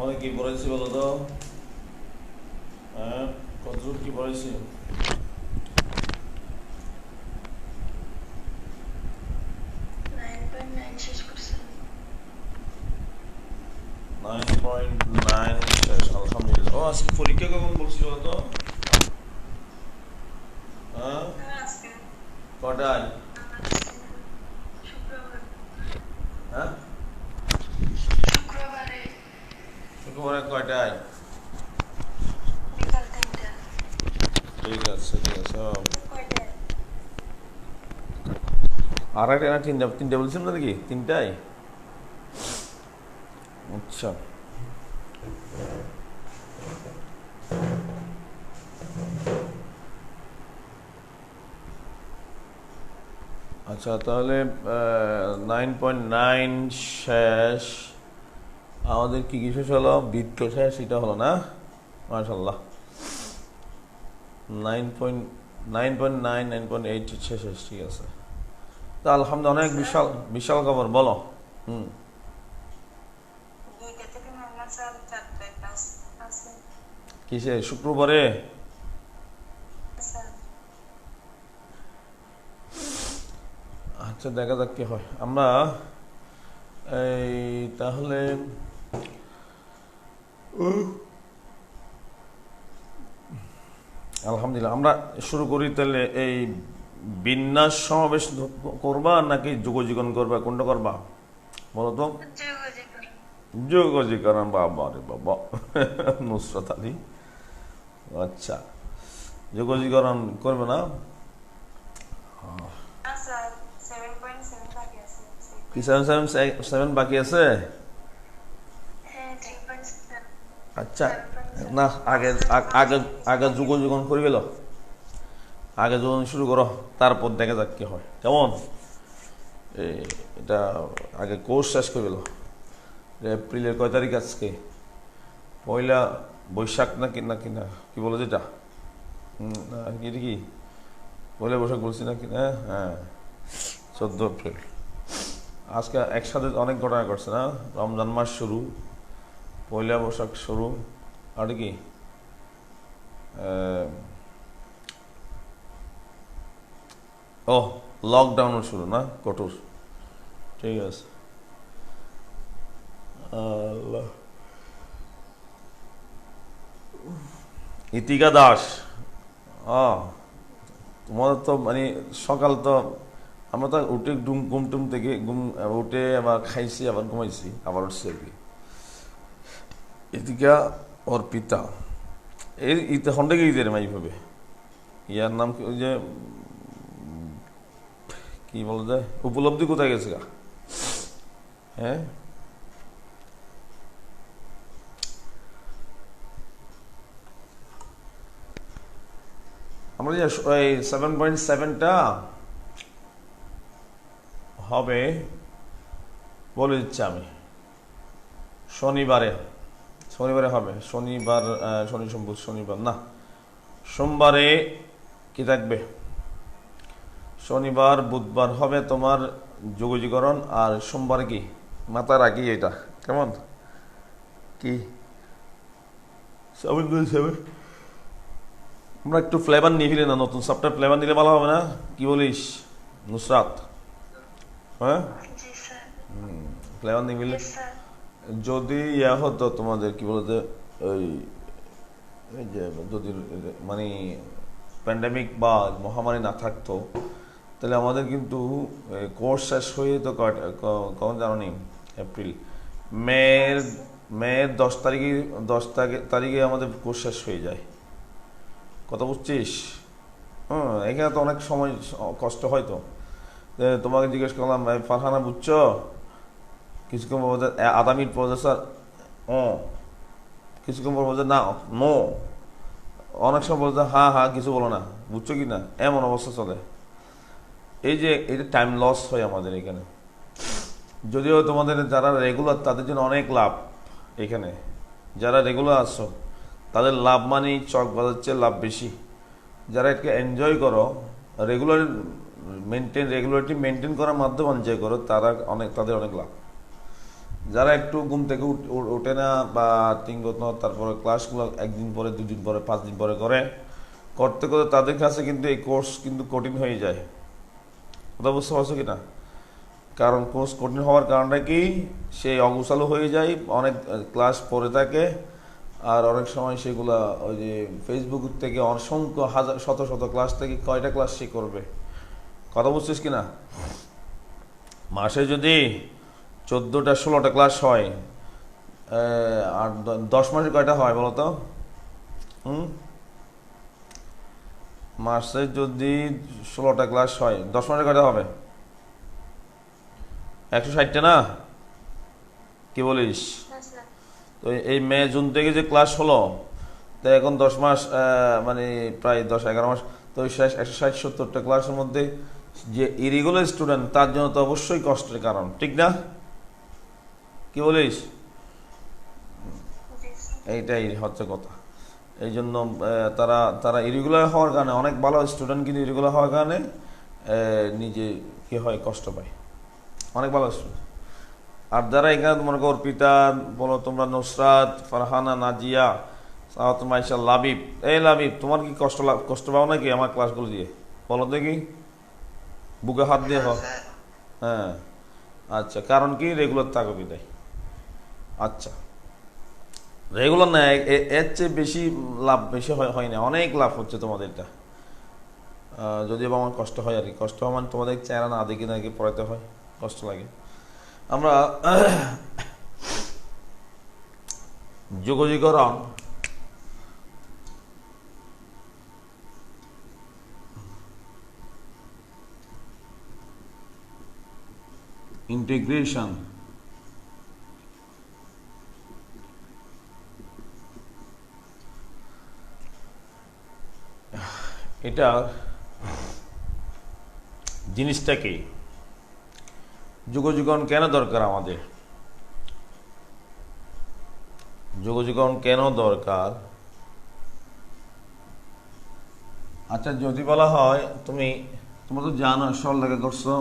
অনেক কি পড়াইছি বলো তো? হ্যাঁ, কতদূর কি পড়াইছি? 9.9 শেষ করছেন। 9.9 শেষ, আলহামদুলিল্লাহ। ও আজকে পরীক্ষা কখন বলছি বলো তো? হ্যাঁ, হ্যাঁ, আজকে কটায়? আজকে শুক্রবার। হ্যাঁ, শুক্রবারে শুক্রবারে কয়টায়? বিকাল 3টা। ঠিক আছে, ঠিক আছে। তোর কয়টায়? আড়াইটা না তিনটা? তিনটা বলছিলাম না নাকি? তিনটায়? আচ্ছা। আচ্ছা, তাহলে 9.9 শেষ। আমাদের কি কি শেষ হলো? বৃত্ত শেষ, এটা হলো না? মাশাল্লাহ। 9.9, 9.8 শেষ শেষ, ঠিক আছে। তা আলহামদুলিল্লাহ, অনেক স্যার, বিশাল বিশাল খবর, বলো। হুম। 2টা থেকে মামলা স্যার 4টায় ক্লাস আছে। কিসে? শুক্রবারে? স্যার, আচ্ছা, দেখা যাক কি হয়। আমরা এই তাহলে আলহামদুলিল্লাহ, আমরা শুরু করি তাহলে। এই বিন্যাস সমাবেশ করবা নাকি যোগজীবন করবা, কোনটা করবা বলো তো? যোগাযোগ করুন। যোগজীকরণ, বাবা রে বাবা! নুসরত আলী। আচ্ছা, যোগজীকরণ করবে না? না স্যার, 7.7 বাকি আছে। কি 7.7 বাকি আছে? হ্যাঁ, 3.7। আচ্ছা, 7.7 না, আগে মাস্টার আগে মাস্টার কিছু আগে বাকি যুগ আছে। যুগন করে গেল। আগে যখন শুরু করো, তারপর দেখা যাক কি হয়, কেমন? এটা আগে কোর্স শেষ করে গেল। এপ্রিলের কয় তারিখ আজকে? পয়লা বৈশাখ নাকি নাকি না কি বলে যেটা? না, এটা কি পয়লা বৈশাখ বলছি নাকি না? হ্যাঁ, 14 এপ্রিল। আজকে একসাথে অনেক ঘটনা ঘটছে না? রমজান মাস শুরু, পয়লা বৈশাখ শুরু, আর কি আহ, ও, লকডাউনও শুরু না, কঠোর। ঠিক আছে। আল্লাহ। ইতিকা দাস। তোমাদের তো মানে সকাল তো, আমরা তো উঠে ঘুম টুম থেকে উঠে আবার খাইছি, আবার ঘুমাইছি, আবার উঠছি আর কি। ইতিকা ওর পিতা এই ইতে হন্ডে গিয়ে মাই ভাবে। ইয়ার নাম কি? ওই যে কি বলে যায়, উপলব্ধি কোথায় গেছে গা? হ্যাঁ, আমরা যে এই 7.7টা হবে বলে দিচ্ছি আমি। শনিবারে, শনিবারে হবে। শনিবার, শনি সোম শনিবার না, সোমবারে কি থাকবে? শনিবার বুধবার হবে তোমার যোগজীকরণ, আর সোমবারে কি মাথা রাখি এটা, কেমন? কি 7.7? আমরা একটু ফ্লেভার নিয়ে ফেলি না, নতুন সফটওয়্যার ফ্লেভার নিলে ভালো হবে না? কি বলিস নুসরাত? হ্যাঁ, জি স্যার। ফ্লেভার নিয়ে ফেললে ইয়েস স্যার। যদি ইয়া হতো তোমাদের কি বলতে, ওই এই যে যদি মানে প্যান্ডামিক বা মহামারী না থাকতো, তাহলে আমাদের কিন্তু কোর্স শেষ হয়ে যেত কখন জানো নি? এপ্রিল, মের মার্চ। মের 10 তারিখে, 10 তারিখে আমাদের কোর্স শেষ হয়ে যায়। কথা বুঝছিস? হ্যাঁ, এখানে তো অনেক সময় কষ্ট হয় তো। তোমাকে জিজ্ঞেস করলাম, ফারহানা বুঝছো? কিছুক্ষণ পর বলছে, আধা মিনিট পর স্যার ও, কিছুক্ষণ পর বলছে না, নো। অনেক সময় বলছে হ্যাঁ হ্যাঁ, কিছু বলো না, বুঝছো কি না, এমন অবস্থা চলে। এই যে এটা টাইম লস হয় আমাদের এখানে। যদিও তোমাদের যারা রেগুলার তাদের জন্য অনেক লাভ এখানে। যারা রেগুলার আসছো তাদের লাভ মানে চক বাজাচ্ছে লাভ বেশি। যারা এটাকে এনজয় করো, রেগুলার রেগুলারিটি মেনটেন করার মাধ্যমে এনজয় করো, তারা অনেক, তাদের অনেক লাভ। যারা একটু ঘুম থেকে ওঠে না বা ঠিকমতো না, তারপরে ক্লাসগুলো একদিন পরে, দুদিন পরে, 5 দিন পরে করতে করতে তাদের কাছে কিন্তু এই কোর্স কিন্তু কঠিন হয়ে যায়। কথা বুঝতে পারছো কি না? কারণ কোর্স কঠিন হওয়ার কারণটা কি, সে অগোছালো হয়ে যায়, অনেক ক্লাস পড়ে থাকে, আর অনেক সময় সেগুলা ওই যে ফেসবুক থেকে অসংখ্য হাজার শত শত ক্লাস থেকে কয়টা ক্লাস সে করবে। কথা বুঝছিস কি না? মাসে যদি 14টা 16টা ক্লাস হয়, আর 10 মাসে কয়টা হয় বলো তো? মাসে যদি 16টা ক্লাস হয়, 10 মাসে কয়টা হবে? 160টা না? কি বলিস? হ্যাঁ স্যার। তো এই মে জুন থেকে যে ক্লাস হলো, তো এখন 10 মাস, মানে প্রায় 10-11 মাস, তো ওই 160-70টা ক্লাসের মধ্যে যে ইরেগুলার স্টুডেন্ট, তার জন্য তো অবশ্যই কষ্টের কারণ, ঠিক না? কি বলিস? জি স্যার। এইটাই হচ্ছে কথা। এই জন্য তারা তারা ইরেগুলার হওয়ার কারণে, অনেক ভালো স্টুডেন্ট কিন্তু ইরেগুলার হওয়ার কারণে নিজে কি হয়, কষ্ট পায়, অনেক ভালো স্টুডেন্ট। আর যারা এখানে মনে করো অর্পিতা বলো, তোমরা নুসরাত, ফারহানা, নাজিয়া, সাহাত, মাইশা, লাবিব, এই লাবিব, তোমার কি কষ্ট পাও নাকি আমার ক্লাসগুলো দিয়ে? বলো দেখি, বুকে হাত দিয়ে হোক। হ্যাঁ, আচ্ছা, কারণ কি? রেগুলার থাকো বিদায়। আচ্ছা, রেগুলার না, এর চেয়ে বেশি লাভ বেশি হয় না, অনেক লাভ হচ্ছে তোমাদেরটা। যদিও বা আমার কষ্ট হয় আর কি, কষ্ট হয় মানে তোমাদের চেহারা না দেখি নাকি পড়াতে হয়, কষ্ট লাগে। আমরা যোগাযোগরণ ইন্টিগ্রেশন, এটা জিনিসটা কি? যোগাযোগরণ কেন দরকার আমাদের? যোগাযোগরণ কেন দরকার? আচ্ছা, যদি বলা হয়, তোমরা তো জানো, সরলরেখা করছো,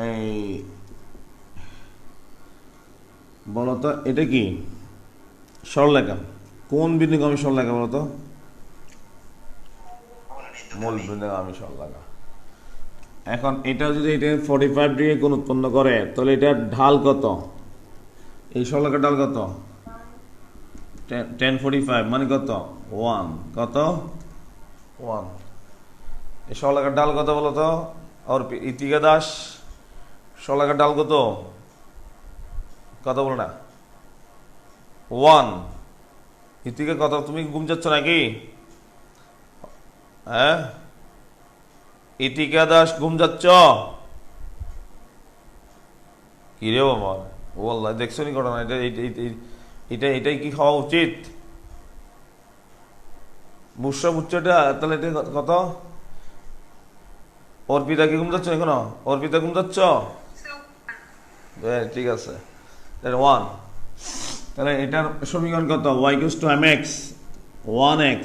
এই বলো তো এটা কি সরলরেখা? কোন বিন্দুগামী সরলরেখা বলো তো? মূল বিন্দুগামী সরলরেখা। এখন এটা যদি এটা 45 ডিগ্রি কোণ উৎপন্ন করে, তাহলে এটার ঢাল কত? এই সরলরেখার ঢাল কত? 1045 মানে কত? 1। কত? 1। এই সরলরেখার ঢাল কত বলো তো? আর ইতিকা দাস, সরলরেখার ঢাল কত? কত বলো না? 1। ইতিকা কত? তুমি ঘুম যাচ্ছ নাকি? হ্যাঁ, ইতিকা দাস ঘুম যাচ্ছ? কি রে বাবা, ও আল্লাহ, দেখছো নি ঘটনা? এটাই কি হওয়া উচিত? বুঝছো এটা? তাহলে এটা কত? অর্পিতা কি ঘুম যাচ্ছ এখনো? অর্পিতা ঘুম যাচ্ছ? ঠিক আছে, 1। তাহলে এটার সমীকরণ কত? y equals to mx 1x,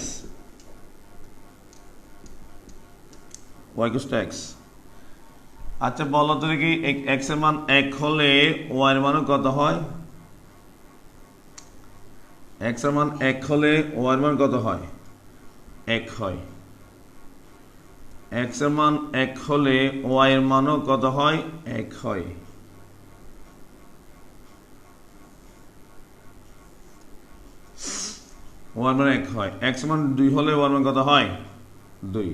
y equals to x। আচ্ছা বলো তো কি, x এর মান 1 হলে y এর মানও কত হয়? x এর মান 1 হলে y এর মান কত হয়? 1 হয়। x এর মান 1 হলে y এর মানও কত হয়? 1 হয়। y এর মান 1 হয়। x এর মান 2 হলে y এর মান কত হয়? 2।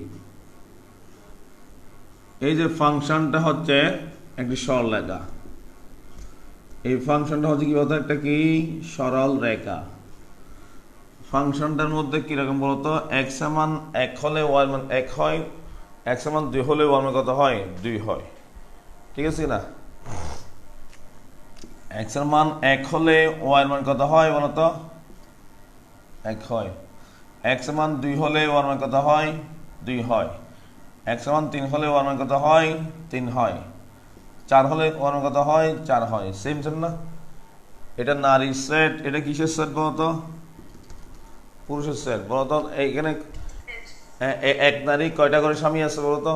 এই যে ফাংশনটা হচ্ছে একটি সরলরেখা, এই ফাংশনটা হচ্ছে কি বলতো? একটা কি সরল রেখা। ফাংশনটার মধ্যে কিরকম বলতো? x এর মান 1 হলে y এর মান 1 হয়, x এর মান 2 হলে y এর মান কত হয়? 2 হয়, ঠিক আছে না? x এর মান 1 হলে y এর মান কত হয় বলতো? 1 হয়। x এর মান 2 হলে y এর মান কত হয়? 2 হয়। x এর মান 3 হলে y এর মান কত হয়? 3 হয়। 4 হলে y এর মান কত হয়? 4 হয়। সেম না? এটা নারীর সেট, এটা কিসের সেট বলতো? পুরুষের সেট। বলতো এইখানে এক নারী কয়টা করে স্বামী আছে বলতো?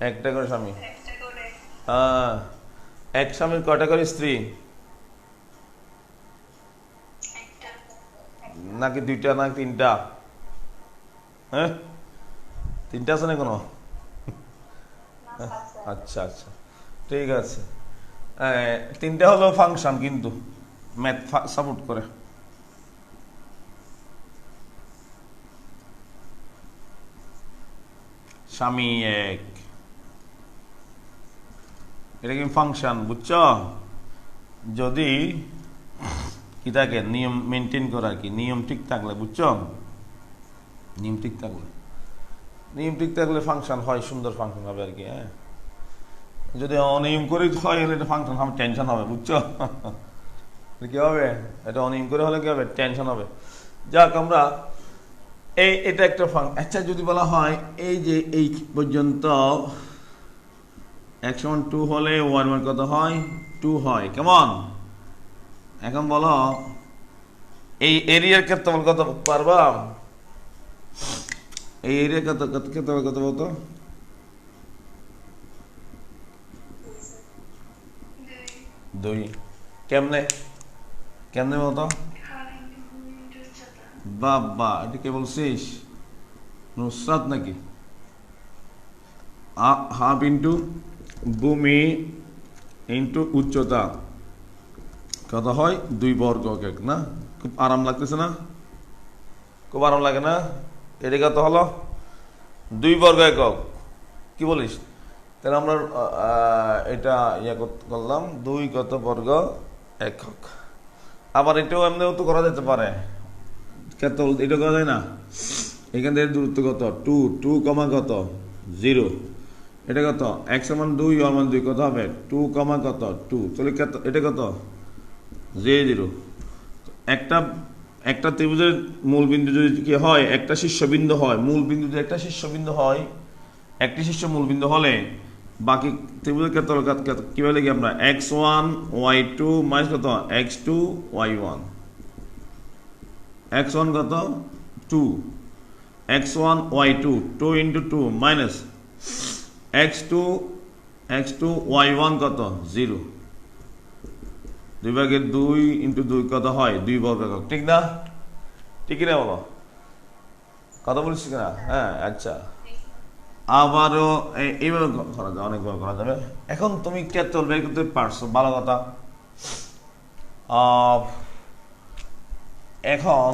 একটা করে স্বামী। এক স্বামীর কয়টা করে স্ত্রী? একটা। নাকি দুইটা না তিনটা? হ্যাঁ, তিনটা আছে না কোনো? না স্যার। আচ্ছা আচ্ছা, ঠিক আছে। তিনটা হলো ফাংশন, কিন্তু ম্যাথ সাপোর্ট করে। স্বামী এক, এটা কি ফাংশন, বুঝছো? যদি কি থাকে, নিয়ম মেনটেন করা আর কি, নিয়ম ঠিক থাকলে, বুঝছো? নিয়ম ঠিক থাকলে, নিয়ম ঠিক থাকলে ফাংশন হয়, সুন্দর ফাংশন হবে আর কি। হ্যাঁ, যদি অনিয়ম করে হয় হলে এটা ফাংশন হবে, টেনশন হবে, বুঝছো? কি হবে, এটা অনিয়ম করে হলে কি হবে, টেনশন হবে। যাক, আমরা এটা একটা ফাংশন। আচ্ছা, যদি বলা হয় এই যে এই পর্যন্ত x1 2 হলে y1 কত হয়, 2 হয়, কেমন? এখন বলো এই এরিয়ার ক্ষেত্রফল কত পারবা? এই এরিয়া কত ক্ষেত্রফল কত বলতো? 2। কেমনে কেমনে বলতো? বাবা, এটা কে বলছিস, নুসরাত নাকি? হাফ ইন্টু ভূমি ইন্টু উচ্চতা কত হয়, 2 বর্গ একক না? খুব আরাম লাগতেছে না? খুব আরাম লাগে না? এটা কত হলো, 2 বর্গ একক। কি বলিস? তাহলে আমরা এটা করলাম 2 কত বর্গ একক। আবার এটাও এমনিও তো করা যেতে পারে, ক্ষেত্র এটা করা যায় না? এখান থেকে দূরত্ব কত, 2 কমা কত 0, এটা কত x সমান 2 y সমান 2 কত হবে, 2 কমা কত 2, চলে এটা কত 0। একটা একটা ত্রিভুজের মূল বিন্দু যদি কি হয়, একটা শীর্ষবিন্দু হয়, মূল বিন্দু যদি একটা শীর্ষবিন্দু হয়, একটি শীর্ষ মূল বিন্দু হলে বাকি ত্রিভুজের ক্ষেত্র কিভাবে লিখি আমরা, x1 y2 মাইনাস কত x2 y1, x1 কত 2, x1 y2 2 into 2 minus x2 y1 কত 0, 2 ভাগের 2 ইন্টু 2 কত হয়, 2 বর্গ একক, ঠিক না? ঠিক না বলো, কথা বলছি কিনা? হ্যাঁ, আচ্ছা। আবারও এইভাবে করা যায়, অনেকভাবে করা যাবে। এখন তুমি ক্ষেত্রফল বের করতে পারছো, ভালো কথা। এখন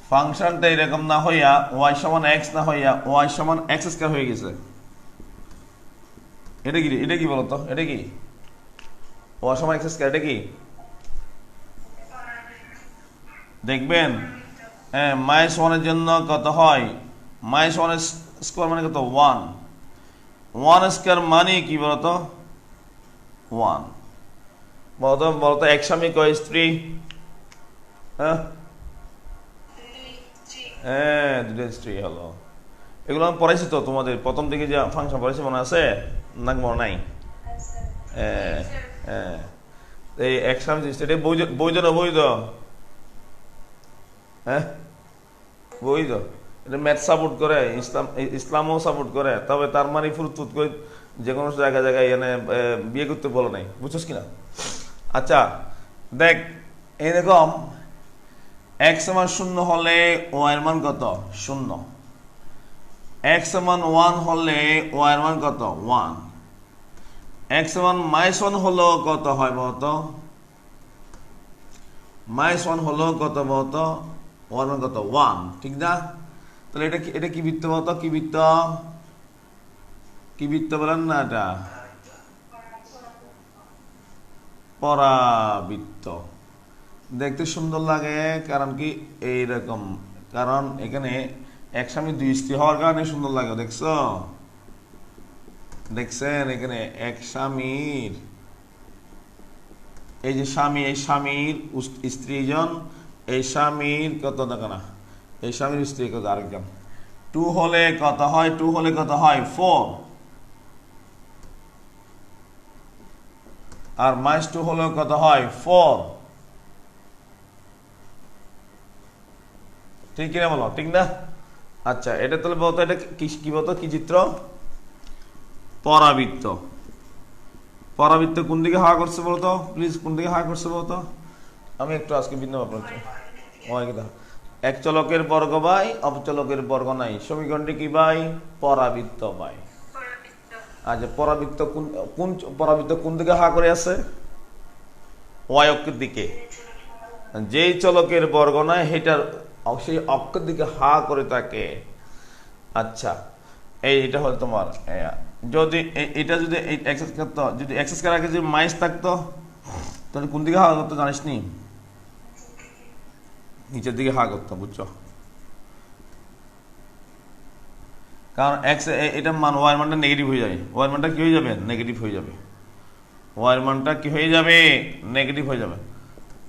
ফাংশনটা এরকম না হইয়া y সমান x না হইয়া y সমান x স্কয়ার হয়ে গেছে। এটা কি বলতো, এটা কি y সমান x স্কয়ার, এটা কি দেখবেন? হ্যাঁ, -1 এর জন্য কত হয়, -1 স্কয়ার মানে কত 1, 1 স্কয়ার মানে কি বলতো 1। বলতো এক স্বামী কয় স্ত্রী? হ্যাঁ, হ্যাঁ, 2 স্ত্রী হলো। এগুলো আমি পড়াইছি তো তোমাদের প্রথম দিকে, যে ফাংশন পড়াইছি, মনে আছে না? মনে নাই? হ্যাঁ, হ্যাঁ, এই এক স্বামী স্ত্রী বৈধ না বৈধ? হ্যাঁ, বৈধ। এটা ম্যাথ সাপোর্ট করে, ইসলামও সাপোর্ট করে, তবে তার মানে ফুরতুত করে যে কোনো জায়গায় এনে বিয়ে করতে বলে নাই, বুঝছিস কিনা? আচ্ছা, দেখ এরকম x সমান 0 হলে y এর মান কত 0, x সমান 1 হলে y এর মান কত 1, x সমান -1 হলো কত হয় বলতো, -1 হলো কত বলতো, y এর মান কত 1, ঠিক না? তাহলে এটা কি বৃত্ত বলতো, কি বৃত্ত, কি বৃত্ত বলেন না? এটা পরাবৃত্ত। দেখতে সুন্দর লাগে, কারণ কি এইরকম, কারণ এখানে এক স্বামী 2 স্ত্রী হওয়ার কারণে সুন্দর লাগে, দেখছো? দেখছেন এখানে এক স্বামীর, এই যে স্বামী, এই স্বামীর স্ত্রী জন, এই স্বামীর কত দেখা না, এই স্বামীর স্ত্রী কত আরেকজন। 2 হলে কত হয়, 2 হলে কত হয় 4, আর -2 হলে কত হয় 4, ঠিক কিনা বলো, ঠিক না? আচ্ছা, এটা তাহলে বলতো, এটা কি কি বলতো, কি চিত্র? পরাবৃত্ত। পরাবৃত্ত কোন দিকে হাওয়া করছে বলতো, প্লিজ কোন দিকে হাওয়া করছে বলতো? আমি একটু আজকে ভিন্ন ভাবনা। এক চলকের বর্গ বাই অপচলকের বর্গ নাই, সমীকরণটি কি বাই? পরাবৃত্ত বাই। পরাবৃত্ত। আচ্ছা, পরাবৃত্ত কোন কোন পরাবৃত্ত কোন দিকে হাওয়া করে আছে? ওয়াই অক্ষের দিকে। যেই চলকের বর্গ নাই সেটার সেই অক্ষের দিকে হা করে থাকে। আচ্ছা, এটা হলো তোমার যদি এটা যদি এক্সেস করতো, যদি এক্সেস করার আগে যদি মাইনাস থাকতো তাহলে কোন দিকে হা করতো জানিস নি? নিচের দিকে হা করতো, বুঝছো? কারণ এক্স এটা মান ওয়াই মানটা নেগেটিভ হয়ে যাবে, ওয়াই মানটা কি হয়ে যাবে? নেগেটিভ হয়ে যাবে। ওয়াই মানটা কি হয়ে যাবে? নেগেটিভ হয়ে যাবে।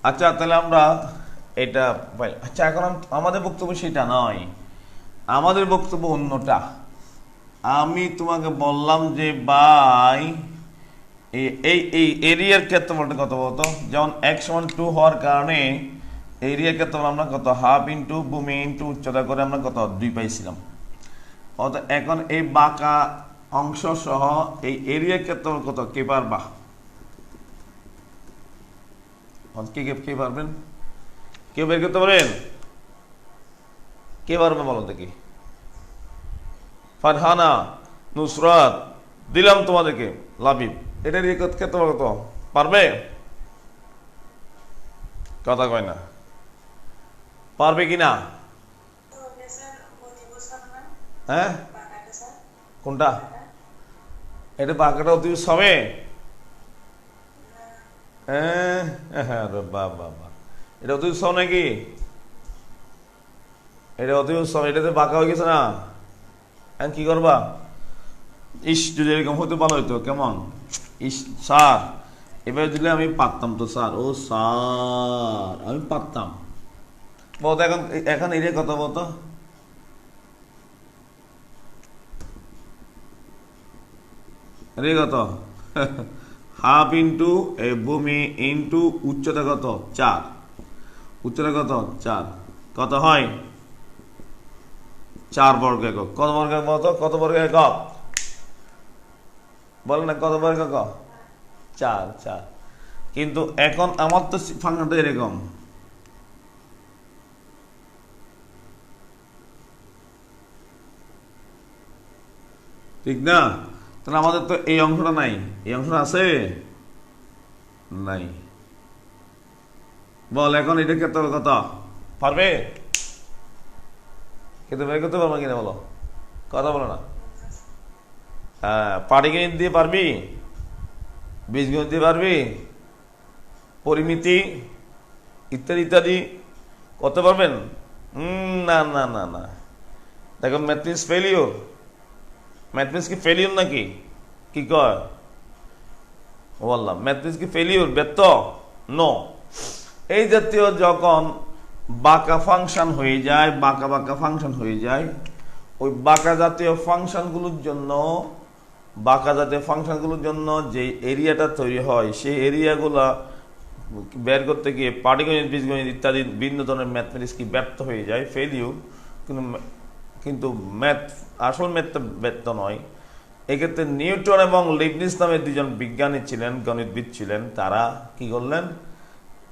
আচ্ছা, তাহলে আমরা এটা পাই। আচ্ছা, এখন আমাদের বক্তব্য সেটা নয়, আমাদের বক্তব্য অন্যটা। আমি তোমাকে বললাম যে বাই এই এই এরিয়ার ক্ষেত্রফলটা কত বলতো? যেমন x=2 হওয়ার কারণে এরিয়ার ক্ষেত্রফল আমরা কত? হাফ ইন্টু ভূমি ইন্টু উচ্চতা করে আমরা কত? 2 পাইছিলাম। অর্থাৎ এখন এই বাঁকা অংশ সহ এই এরিয়ার ক্ষেত্রফল কত? কে পারবা? কে পারবেন? কেউ বের করতে পারেন? কে পারবে বলো দেখি? ফারহানা, নুসরাত, দিলাম তোমাদেরকে, লাবিব। এটার ক্ষেত্রফল কত পারবে? কথা কয় না, পারবে কি না? হ্যাঁ, কোনটা? এটা বাঁকাটা অতিবুজ হবে? হ্যাঁ, বাবা, এটা অতিবুজ হবে নাকি? এটা অতিবুজ হবে, এটাতে বাঁকা হয়ে গেছে না? এখন কি করবা? ইস, যদি এরকম হতে ভালো হইতো। কেমন? ইস স্যার, এবার দিলে আমি পারতাম তো স্যার। ও স্যার, আমি পারতাম। বলতো এখন এখন এরিয়া কত বলতো? এরিয়া কত? হাফ ইন্টু ভূমি ইন্টু উচ্চতা কত? 4। উচ্চতা কত? 4। কত হয়? 4 বর্গ একক। কত বর্গ একক বলতো? কত বর্গ একক বলেন না, কত বর্গ একক? 4। কিন্তু এখন আমার তো ফাংশনটা এরকম, ঠিক না? তাহলে আমাদের তো এই অংশটা নাই, এই অংশটা আছে নাই। বল এখন এটা ক্ষেত্রে কত পারবে? কিন্তু বের করতে পারবো কিনা বলো? কথা বলো না। হ্যাঁ, পাটিগণিত দিয়ে পারবি, বীজগণিত দিয়ে পারবি, পরিমিতি ইত্যাদি ইত্যাদি করতে পারবেন? না না না না। দেখো, math means failure. Math means কি ফেলিওর নাকি? কি কয়? বললাম ম্যাথ মিন্স কি ফেলিওর, ব্যর্থ? নো। এই জাতীয় যখন বাঁকা ফাংশন হয়ে যায়, বাঁকা বাঁকা ফাংশন হয়ে যায়, ওই বাঁকা জাতীয় ফাংশনগুলোর জন্য যে এরিয়াটা তৈরি হয়, সেই এরিয়াগুলা বের করতে গিয়ে পাটিগণিত, বীজগণিত ইত্যাদি বিভিন্ন ধরনের ম্যাথমেটিক্স কি ব্যর্থ হয়ে যায়, ফেলিওর। কিন্তু আসল ম্যাথটা ব্যর্থ নয়। এক্ষেত্রে নিউটন এবং লিবনিজ নামে দুজন বিজ্ঞানী ছিলেন, গণিতবিদ ছিলেন। তারা কি করলেন?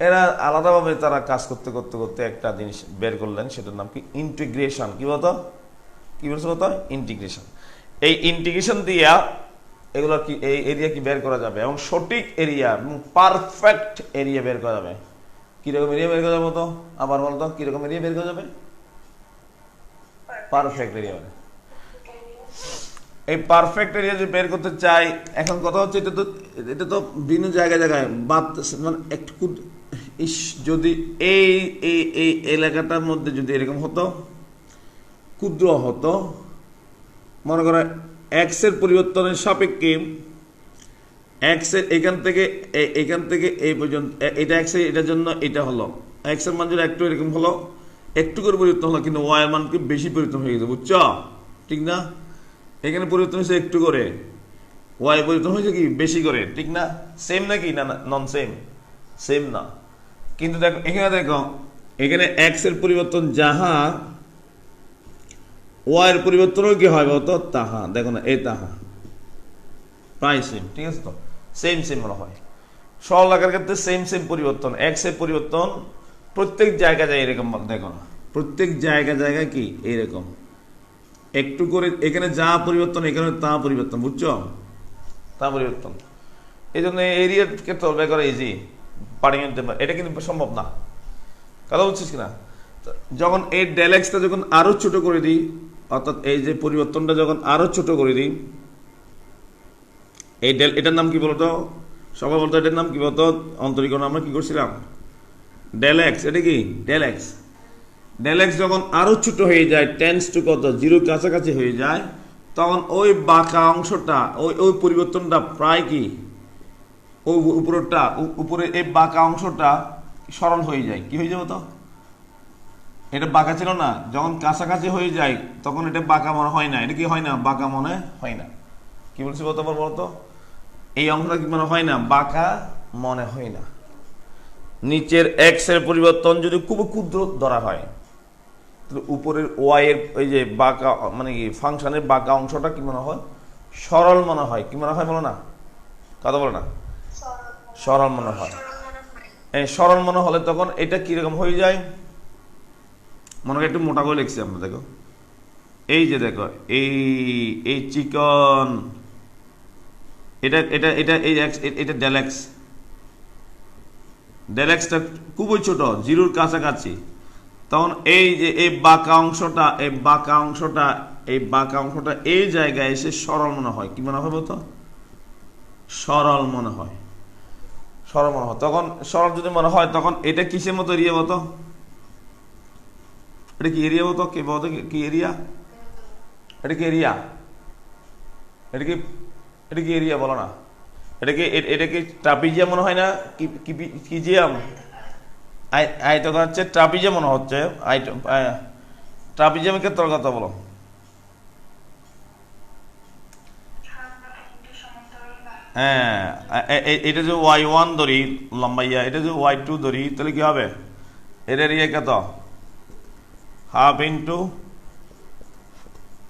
এরা আলাদাভাবে তারা কাজ করতে করতে করতে একটা জিনিস বের করলেন, সেটার নাম কি? ইন্টিগ্রেশন। কি বলতো? কি বলছো বলতো? ইন্টিগ্রেশন। এই ইন্টিগ্রেশন দিয়া এগুলো কি, এই এরিয়া কি বের করা যাবে, এবং সঠিক এরিয়া এবং পারফেক্ট এরিয়া বের করা যাবে। কিরকম এরিয়া বের করা যাবে বলতো? আবার বলতো, কিরকম এরিয়া বের করা যাবে? Perfect area. এই পারফেক্ট এরিয়া যদি বের করতে চাই, এখন কথা হচ্ছে এটা তো ভিন্ন জায়গায় জায়গায় বাদ, মানে একটু যদি এই এই এই এলাকাটার মধ্যে যদি এরকম হতো, ক্ষুদ্র হতো, মনে করো এক্স এর পরিবর্তনের সাপেক্ষে এক্স এর এখান থেকে এই পর্যন্ত, এটা এক্স এর, এটার জন্য এটা হলো এক্স এর মান যদি একটু এরকম হলো, একটু করে পরিবর্তন হলো, কিন্তু ওয়াই এর মান কি বেশি পরিবর্তন হয়ে গেছে, বুঝছো? ঠিক না? এখানে পরিবর্তন হয়েছে একটু করে, ওয়াই পরিবর্তন হয়েছে কি বেশি করে, ঠিক না? সেম নাকি? না, নন সেম, সেম না। কিন্তু দেখো এখানে এক্স এর পরিবর্তন যাহা ওয়াই এর পরিবর্তনও কি হয় বলতো তাহা, দেখো না এই তাহা প্রায় সেম, ঠিক আছে তো, সেম সেম মনে হয়। সরল আকার ক্ষেত্রে সেম সেম পরিবর্তন, এক্স এর পরিবর্তন প্রত্যেক জায়গায় যায় এরকম, দেখো না প্রত্যেক জায়গায় কি এইরকম একটু করে, এখানে যা পরিবর্তন এখানে তা পরিবর্তন, বুঝছো, তা পরিবর্তন। এই জন্য এরিয়ার ক্ষেত্রে বের করা ইজি, পারি এটা কিন্তু সম্ভব না, কথা বুঝছিস কিনা। যখন এই ডেল এক্সটা যখন আরো ছোট করে দিই, অর্থাৎ এই যে পরিবর্তনটা যখন আরো ছোট করে দিই, এই ডেল এটার নাম কি বলতো, সবাই বলতো এটার নাম কি বলতো, অন্তরীকরণ আমরা কি করছিলাম, ডেল এক্স, এটা কি ডেল এক্স। ডেল এক্স যখন আরো ছোট হয়ে যায়, টেন্স টু কত, জিরোর কাছাকাছি হয়ে যায়, তখন ওই বাঁকা অংশটা, ওই ওই পরিবর্তনটা প্রায় কি ওই উপরেরটা, উপরে এই বাঁকা অংশটা সরল হয়ে যায়, কি হয়ে যাবে তো, এটা বাঁকা ছিল না, যখন কাছাকাছি হয়ে যায় তখন এটা বাঁকা মনে হয় না, এটা কি হয় না, বাঁকা মনে হয় না। কি বলছি বলতো বলতো, এই অংশটা কি মনে হয় না, বাঁকা মনে হয় না। নিচের এক্স এর পরিবর্তন যদি খুব ক্ষুদ্র ধরা হয়, তাহলে উপরের ওয়াই এর ওই যে বাঁকা মানে কি ফাংশনের বাঁকা অংশটা কি মনে হয়, সরল মনে হয়, কি মনে হয় বলো না, কথা বলো না, সরল মনে হয়। এই সরল মনে হলে তখন এটা কিরকম হয়ে যায়, মনে হয় একটু মোটা করে লিখছি আমরা, দেখো এই যে দেখো এই এই চিকন, এটা এটা এটা এই এটা ডেলেক্স, ডেলেক্সটা খুবই ছোট, জিরোর কাছাকাছি, তখন এই যে এই বাঁকা অংশটা, এই বাঁকা অংশটা, এই বাঁকা অংশটা এই জায়গায় এসে সরল মনে হয়, কি মনে হয় বলতো, সরল মনে হয়, সরল মনে হয়। তখন সরল যদি মনে হয় তখন এটা কিসের মতো এরিয়া বলতো, এটা কি এরিয়া বলতো, কে বলতো কি এরিয়া, এটা কি এরিয়া, এটা কি, এটা কি এরিয়া বলো না, এটা কি ট্রাপিজিয়াম মনে হয় না, কিজিয়াম, আয়তকার হচ্ছে ট্রাপিজিয়াম মনে হচ্ছে, ট্রাপিজিয়ামের ক্ষেত্রে কথা বলো। হ্যাঁ, এটা যে ওয়াই ওয়ান ধরি লম্বাইয়া, এটা যে ওয়াই টু ধরি, তাহলে কি হবে, এটার ইয়ে কত, হাফ ইন্টু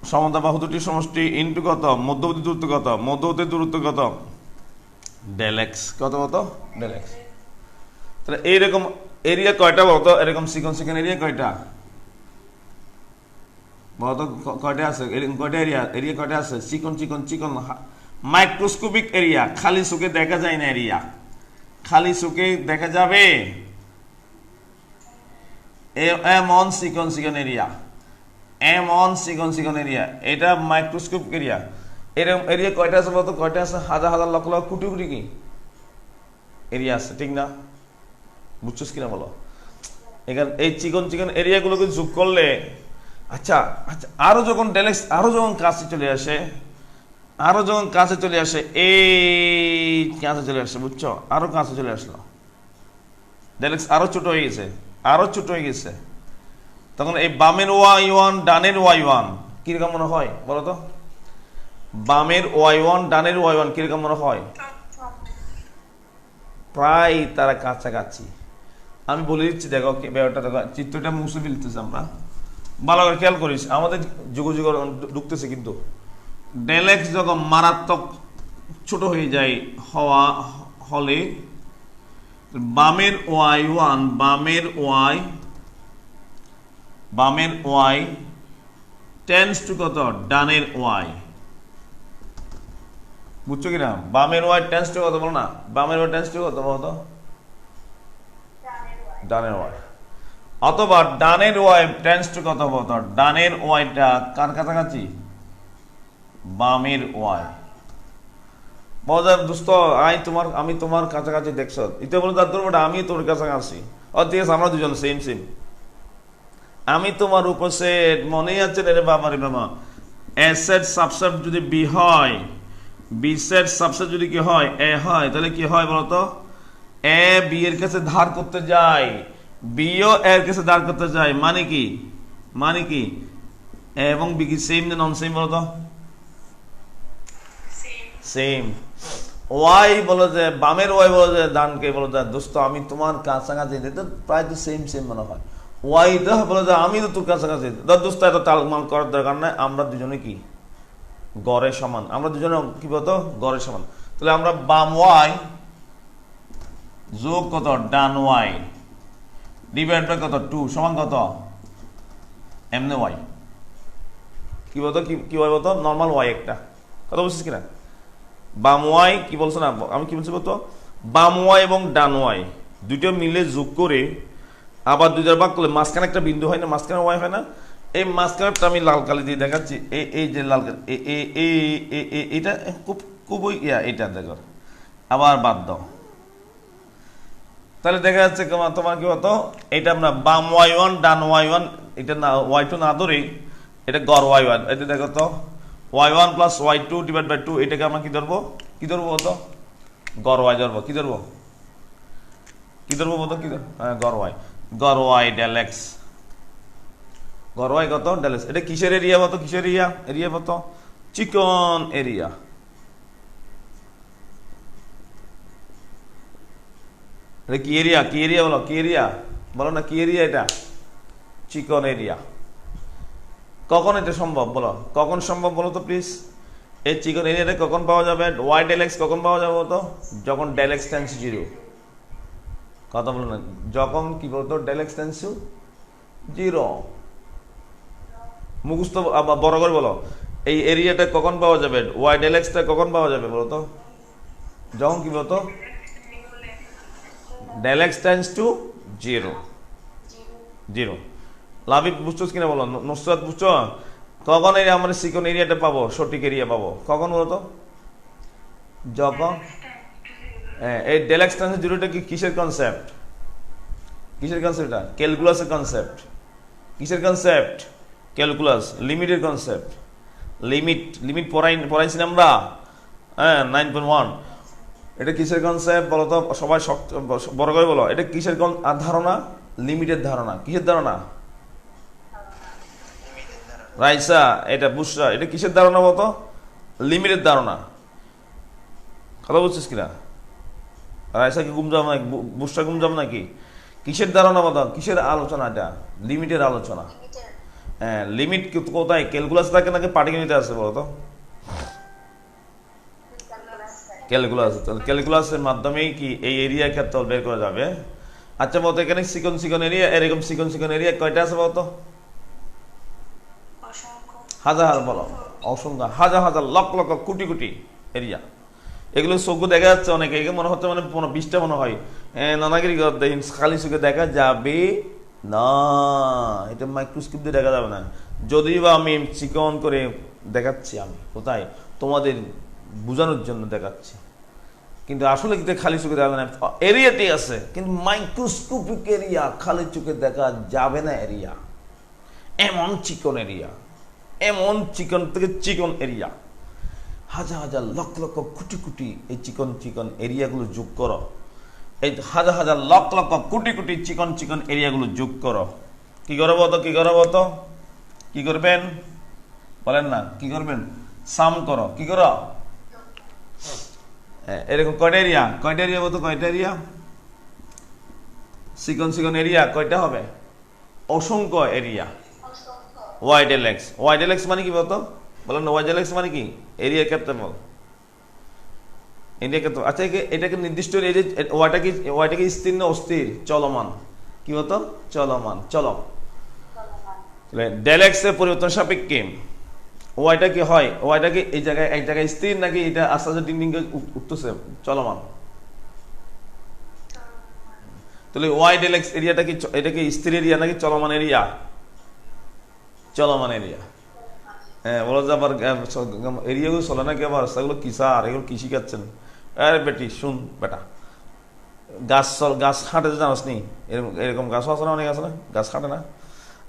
সমতা বাহু দুটির সমষ্টি ইন্টু কত, মধ্যবর্তী দূরত্ব কত, মধ্যবর্তী দূরত্ব কত, ডেল এক্স, কত কত ডেল এক্স। তাহলে এইরকম এরিয়া কয়টা বলতো, এরকম চিকন চিকন এরিয়া কয়টা বলতো, কয়টা আছে, এরকম কয়টা এরিয়া, এরিয়া কয়টা আছে, চিকন চিকন চিকন মাইক্রোস্কোপিক এরিয়া, খালি চোখে দেখা যায় না এরিয়া, খালি চোখে দেখা যাবে এমন চিকন চিকন এরিয়া, এমন চিকন চিকন এরিয়া, এটা মাইক্রোস্কোপিক এরিয়া। এরকম এরিয়া কয়টা আছে বলতো, কয়টা আছে, হাজার হাজার লক্ষ লক্ষ কোটি কোটি কি এরিয়া আছে, ঠিক না, বুঝছিস কিনা বলো। এখানে এই চিকন চিকন এরিয়াগুলোকে যোগ করলে, আচ্ছা আচ্ছা, আরো যখন ডেলেক্স আরো যখন কাছে চলে আসে, আরো যখন কাছে চলে আসে, এই কাছে চলে আসে, বুঝছো, আরো কাছে চলে আসলো, ডেলেক্স আরো ছোট হয়ে গেছে, আরো ছোট হয়ে গেছে, তখন এই বামের ওয়াই ওয়ান ডানের ওয়াই ওয়ান কিরকম মনে হয় বলতো, বামের ওয়াই ওয়ান ডানের ওয়াই ওয়ান কিরকম মনে হয়, প্রায় তারা কাছাকাছি। আমি বলে দিচ্ছি, দেখো ব্যাপারটা, দেখো চিত্রটা মুছে ফেলতেছে আমরা, ভালো করে খেয়াল করিস, আমাদের যুগ যুগ ঢুকতেছে কিন্তু। ডেল এক্স যখন মারাত্মক ছোট হয়ে যায় হলে, বামের ওয়াই ওয়ান, বামের ওয়াই টেন্স টু কত, ডানের ওয়াই, বুঝছো কিনা, বামের ওয়াই টেন্স টু কত বলো না, বামের ওয়াই টেন্স টু কত বলতো, ডানের ওয়াই, অথবা ডানের ওয়াই টেন্স টু কত বলতো, ডানের ওয়াইটা কার কাছাকাছি, বামের ওয়াই। মজার দোস্ত, আমি তোমার কাছাকাছি দেখছো, এটা বলো তার ধর্মটা আমি তোর কাছাকাছি, ঠিক আছে, আমরা দুজন সেম সেম, আমি তোমার উপসেট, মনেই আছে রে বাবা রে বাবা, এ সেট সাবসেট যদি বি হয়, বি সেট সাবসেট যদি কি হয়, এ হয়, তাহলে কি হয় বলতো, এ বি এর কাছে ধার করতে যায়, বিও এর কাছে ধার করতে যায়, মানে কি, মানে কি এবং বি কি সেম না নন সেম বলতো, সেম। ওয়াই বলো যে বামের ওয়াই বলো যে ডানকে বলো যে দোস্ত আমি তোমার কাছাকাছি, প্রায় তো সেম সেম মনে হয়। ওয়াই তো বলে যে আমি তো তোর কাছাকাছি, দোস্ত এত তালমাল করার দরকার নাই, আমরা দুজনে কি গড়ে সমান, আমরা দুজনে কি বলতো গড়ে সমান। তাহলে আমরা বাম ওয়াই যোগ কত ডান ওয়াই ডিভাইড বাই কত 2 সমান কত এমনি ওয়াই, কি বলতো কি ওয়াই বলতো নর্মাল ওয়াই একটা, কথা বলছিস কিনা? বাম ওয়াই কি বলছো না, আমি কি বলছি বলতো, বাম ওয়াই এবং ডান ওয়াই দুটো মিলে যোগ করে আবার দুইটার ভাগ করলে মাঝখানে একটা বিন্দু হয় না, মাঝখানে ওয়াই হয় না, এই মাঝখানেটা আমি লাল কালি দিয়ে দেখাচ্ছি, এই যে লাল কালি এটা খুব খুবই এটা দেখো, আবার বাদ দাও, তাহলে দেখা যাচ্ছে তোমার কি হতো, এটা আমরা বাম ওয়াই ওয়ান ডান ওয়াই ওয়ান, এটা না ওয়াই টু না ধরে এটা গড় ওয়াই ওয়ান, এটা দেখো তো y one plus y two divide by 2, এটাকে আমরা কি ধরবো বলতো গড় ওয়াই ধরবো, কি ধরবো বলতো হ্যাঁ গড় ওয়াই ডেল এক্স, গড় ওয়াই কত ডেল এক্স, এটা কিসের এরিয়া বলতো, কিসের এরিয়া বলতো চিকন এরিয়া, কি এরিয়া বলো না, কি এরিয়া এটা চিকন এরিয়া। কখন এটা সম্ভব বলো, কখন সম্ভব বলো তো প্লিজ, এই চিকন এরিয়াটা কখন পাওয়া যাবে, ওয়াই ডেল এক্স কখন পাওয়া যাবে বলতো, যখন ডেল এক্স টেন্স 0, কথা বলো না, যখন কি বলতো ডেল এক্স টেন্স 0, মুখস্থ বড় করে বলো, এই এরিয়াটা কখন পাওয়া যাবে, ওয়াই ডেল এক্সটা কখন পাওয়া যাবে বলতো, যখন কি বলতো ডেল এক্স টেন্স টু 0। লাভিব বুঝছো কিনা বলো, নুসরাত বুঝছো, কখন আমরা চিকন এরিয়াটা পাবো, সঠিক এরিয়া পাবো কখন বলতো, যখন এই ডেল এক্স টেন্স 0টা কি কিসের কনসেপ্ট, এটা ক্যালকুলাসের কনসেপ্ট, কিসের কনসেপ্ট, ক্যালকুলাস লিমিটের কনসেপ্ট, লিমিট পড়াইছি না আমরা, হ্যাঁ 9.1, এটা কিসের কনসেপ্ট বলো তো, সবাই বড় করে বলো, এটা কিসের ধারণা, লিমিটের ধারণা, কিসের ধারণা রাইসা, এটা বুসরা, এটা কিসের ধারণা বলতো, লিমিটের ধারণা, কথা বলছিস কিনা, রাইসা কি গুমজাম নাকি, বুসরা গুমজাম নাকি, কিসের ধারণা বলতো, কিসের আলোচনা, এটা লিমিটের আলোচনা, হ্যাঁ লিমিট কোথায়, ক্যালকুলাস থাকে নাকি পাটিগণিতে আছে বলতো, ক্যালকুলাসের মাধ্যমেই কি এই এরিয়া ক্ষেত্রফল বের করা যাবে। আচ্ছা বলতো এখানে চিকন এরিয়া, এরকম চিকন এরিয়া কয়টা আছে বলতো, হাজার বলো, অসংখ্য হাজার লক্ষ কোটি এরিয়া, এগুলো চোখে দেখা যাচ্ছে অনেকে, এগুলো মনে হচ্ছে মানে 20টা মনে হয় নানাগিরি খালি চোখে দেখা যাবে না, এটা মাইক্রোস্কোপ দিয়ে দেখা যাবে না, যদিও বা আমি চিকন করে দেখাচ্ছি, আমি কোথায় তোমাদের বোঝানোর জন্য দেখাচ্ছি, কিন্তু আসলে কিন্তু খালি চোখে দেখা না, এরিয়াটি আছে কিন্তু মাইক্রোস্কোপিক এরিয়া, খালি চোখে দেখা যাবে না এরিয়া, এমন চিকন এরিয়া, এমন চিকন থেকে চিকন এরিয়া, হাজার লক্ষ কোটি এই চিকন এরিয়াগুলো যোগ করো, এই হাজার লক্ষ কোটি চিকন এরিয়াগুলো যোগ করো, কি করবো তো, কি করবেন বলেন না, কি করবেন, সাম করো, কি করো, এরকম কয়টা এরিয়া বলতো, কয়টা এরিয়া চিকন এরিয়া কয়টা হবে, অসংখ্য এরিয়া, ওয়াই ডেল এক্স মানে কি বলতো, বলেন না ওয়াই ডেল এক্স মানে কি, এরিয়া ক্ষেত্রফল, আচ্ছা এটাকে নির্দিষ্ট ওয়াইটা কি স্থির না অস্থির, চলমান, কি বলতো চলমান, ডেল এক্স এর পরিবর্তন সাপেক্ষে ওয়াইটা কি হয়, ওয়াইটা কি এই জায়গায় এক জায়গায় স্থির নাকি এটা আস্তে আস্তে ডিং উঠতেছে, চলমান, তাহলে ওয়াই ডেল এক্স এরিয়াটা কি, এটা কি স্থির এরিয়া নাকি চলমান এরিয়া, হ্যাঁ বলো যে আবার এরিয়াগুলো চলে নাকি, আবার সেগুলো কি স্যার, এগুলো কি শিখাচ্ছেন, আরে বেটি শুন বেটা, গাছ হাঁটে জানাস নি, এরকম গাছও আছে না, অনেক আছে না গাছ হাঁটে না,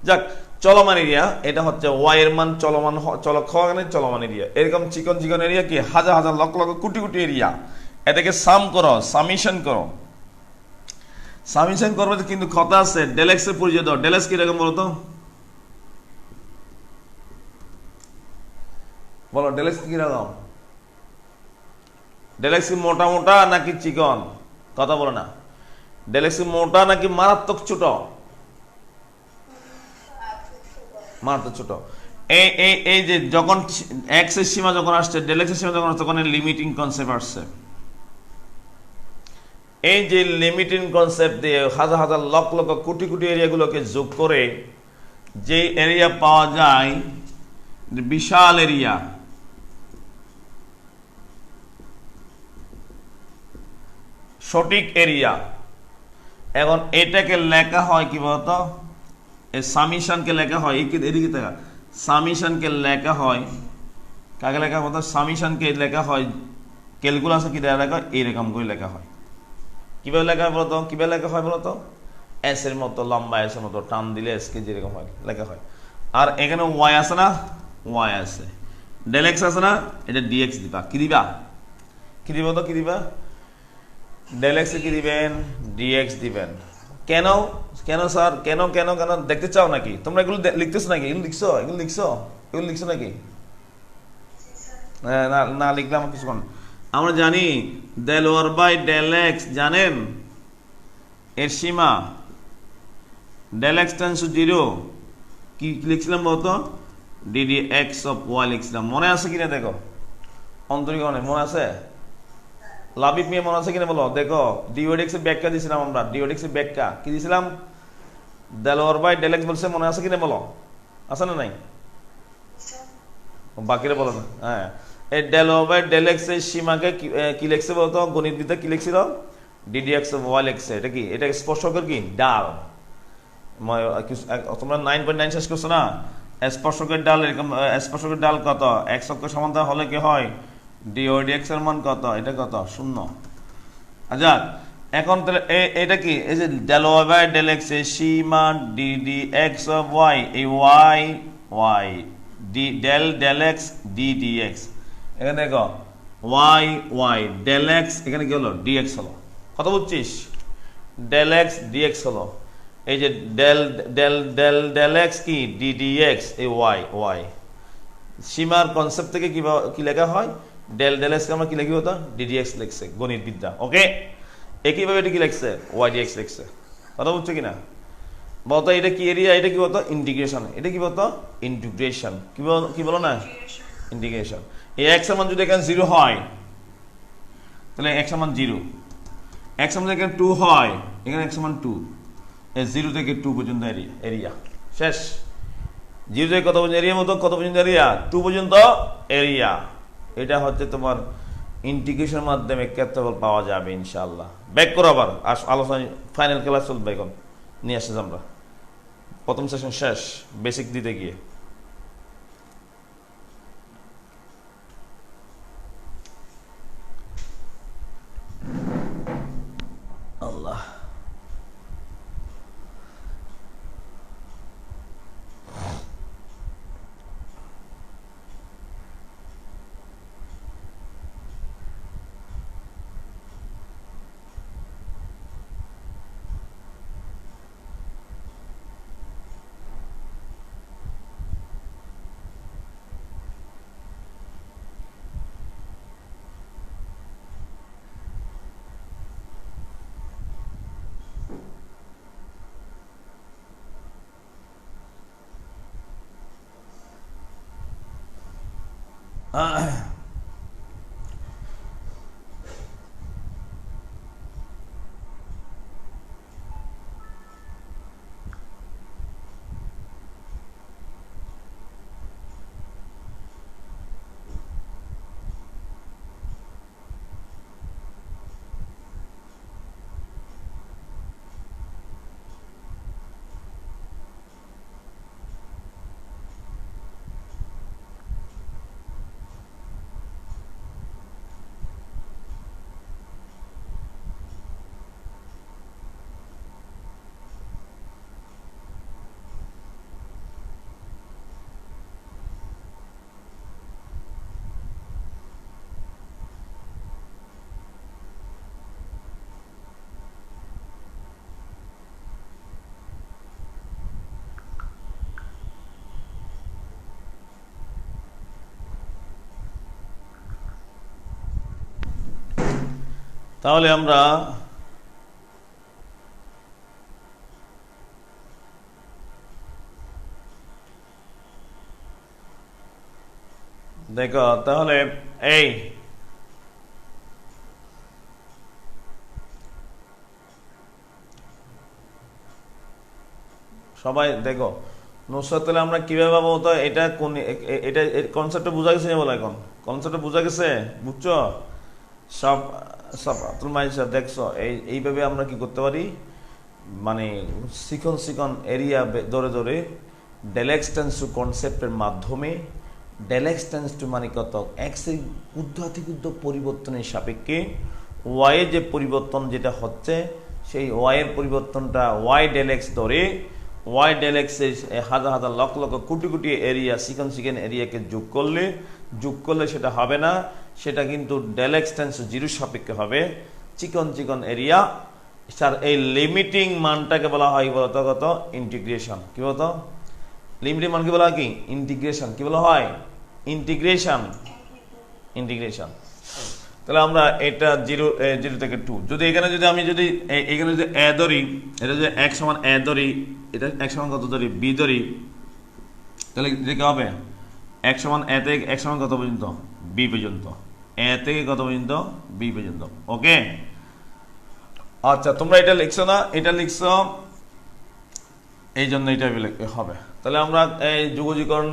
যাক চলমান এরিয়া, এটা হচ্ছে ওয়াই এর মান চলমান চলমান এরিয়া, এরকম চিকন এরিয়া কি হাজার লক্ষ কোটি এরিয়া, এটাকে সামিশন করবে, কিন্তু কথা আছে ডেল এক্স এর পরিচয় দাও, ডেল এক্স কিরকম বলতো, বলো ডেল এক্স কিরকম, ডেল এক্স মোটা নাকি চিকন, কথা বলো না, ডেল এক্স মোটা নাকি মারাত্মক ছোট, মারাত্মক ছোট। এই এই এই যে যখন এক্স এর সীমা যখন আসছে, ডেল এক্স এর সীমা যখন আসছে, তখন লিমিটিং কনসেপ্ট আসছে। এই যে লিমিটিং কনসেপ্ট দিয়ে হাজার হাজার লক্ষ লক্ষ কোটি কোটি এরিয়াগুলোকে যোগ করে যে এরিয়া পাওয়া যায়, বিশাল এরিয়া, সঠিক এরিয়া। এখন এটাকে লেখা হয় কি বলতো, এই সামিশনকে লেখা হয়, এদিকে দেখা, সামিশনকে লেখা হয়, কাকে লেখা বলতো, সামিশনকে লেখা হয় ক্যালকুলাসে কি দেওয়া লেখা হয়, এইরকম করে লেখা হয়। কিভাবে লেখা হয় বলতো, কিভাবে লেখা হয় বলতো, এস এর মতো লম্বা, এস এর মতো টান দিলে এস কে যেরকম হয় লেখা হয়। আর এখানে ওয়াই আছে না, ওয়াই আছে, ডেল এক্স আছে না, এটা ডিএক্স দিবা। কি দিবা, কি দিব তো, কি দিবা, ডেল এক্স কি দিবেন, ডিএক্স দিবেন। কেন, কেন স্যার, কেন কেন কেন দেখতে চাও নাকি তোমরা? এগুলো লিখতেছো নাকি, এগুলো লিখছো, এগুলো লিখছো, এগুলো লিখছো নাকি? না না লিখলে আমার কিছুক্ষণ। আমরা জানি del over by del x, জানেন এর সীমা ডেল এক্স টেন্স টু 0, কি লিখছিলাম বলতো, ডিডি এক্স অফ ওয়াই লিখছিলাম। মনে আছে কিনা দেখো, অন্তরীকরণে মনে আছে? লাবিব মিয়া মনে আছে কিনা বলো দেখো। ডিওডেক্স এর ব্যাখ্যা দিয়েছিলাম আমরা, ডিওডেক্স এর ব্যাখ্যা কি দিয়েছিলাম, del over by del x বলছে, মনে আছে কিনা বলো, আছে না নাই? বাকিরা বলো না। হ্যাঁ, এই del over by del x এর সীমাকে কি লিখছে বলতো, গণিতবিদ্যা কি লিখছিল, ডিডি এক্স অফ ওয়াই লিখছে। এটা কি, এটা স্পর্শকের কি ডাল। তোমরা 9.9 শেষ করছো না, স্পর্শকের ডাল এরকম, স্পর্শকের ডাল কত, এক্স অক্ষ সমান্তরাল হলে কি হয়, ডিওডিএক্স এর মান কত, এটা কত, 0। আচ্ছা এখন তাহলে এটা কি, এই যে del y by del x এর সীমা ডিডি এক্স অফ ওয়াই, এই y y d del del x d d x, এখানে দেখো ওয়াই ওয়াই ডেল এক্স, এখানে কি হলো, ডিএক্স হলো। কত বুঝছিস, ডেল এক্স ডিএক্স হলো। এই যে del del del del x কি, ডিডিএক্স, এই ওয়াই ওয়াই। সীমার কনসেপ্ট থেকে কি লেখা হয়, ডেল ডেল এক্স আমরা কি লিখি হতো, ডিডিএক্স লিখছে গণিত বিদ্যা। ওকে, একইভাবে এটা কি লিখছে, ওয়াই ডিএক্স লিখছে। কথা বুঝছো কিনা বলতো? এটা কি এরিয়া, এটা কি বলতো, ইন্টিগ্রেশন। এটা কি বলতো, ইন্টিগ্রেশন। কি বলো না, ইন্টিগ্রেশন। এই এক্স এর মান যদি এখানে 0 হয়, তাহলে এক্স এর মান 0, এক্স এর মান এখানে 2 হয়, এখানে এক্স এর মান 2, এই 0 থেকে 2 পর্যন্ত এরিয়া শেষ। 0 থেকে কত পর্যন্ত এরিয়া, মতো কত পর্যন্ত এরিয়া, 2 পর্যন্ত এরিয়া। এটা হচ্ছে তোমার ইন্টিগ্রেশনের মাধ্যমে ক্ষেত্রফল পাওয়া যাবে ইনশাআল্লাহ। ব্যাক করো আবার, আলোচনা ফাইনাল ক্লাস চলবে, এখন নিয়ে আসছে আমরা প্রথম সেশন শেষ, বেসিক দিতে গিয়ে। আল্লাহ তাহলে আমরা দেখো তাহলে এই সবাই দেখো নুসরাত তাহলে আমরা কিভাবে পাবো, তো এটা কোন এটা কনসেপ্টটা বোঝা গেছে বলো, এখন কনসেপ্টটা বোঝা গেছে, বুঝছো সব সব তুমি দেখছো এইভাবে আমরা কি করতে পারি, মানে সিকন সিকন এরিয়া ধরে ধরে ডেল এক্সটেন্স টু কনসেপ্টের মাধ্যমে, ডেল এক্সটেন্স টু মানে কত এক্সের ঊর্ধ্বাধিকূর্ধ্ব পরিবর্তনের সাপেক্ষে ওয়াই যে পরিবর্তন যেটা হচ্ছে সেই ওয়াই এর পরিবর্তনটা ওয়াই ডেল এক্স ধরে ওয়াই ডেল এক্স এর হাজার হাজার লক্ষ লক্ষ কোটি কোটি এরিয়া সিকন সিকন এরিয়াকে যোগ করলে সেটা হবে না, সেটা কিন্তু ডেল এক্সটেন্স জিরো সাপেক্ষে হবে চিকন চিকন এরিয়া। স্যার এই লিমিটিং মানটাকে বলা হয় বলতো কত ইন্টিগ্রেশন, কি বলতো লিমিটিং মান কি বলা হয়, কি ইন্টিগ্রেশন, কি বলা হয় ইন্টিগ্রেশন। তাহলে আমরা এটা জিরো থেকে 2, যদি এখানে যদি আমি যদি এখানে যদি এ ধরি, এটা যদি x সমান এ ধরি, এটা x সমান কত ধরি b ধরি, তাহলে এটা কি হবে x সমান এ থেকে x সমান কত পর্যন্ত b পর্যন্ত, এ থেকে কত পর্যন্ত b পর্যন্ত। ওকে আচ্ছা তোমরা এটা লিখছো না, এটা লিখছো এই জন্য এটা হবে। তাহলে আমরা এই যুগজীকরণ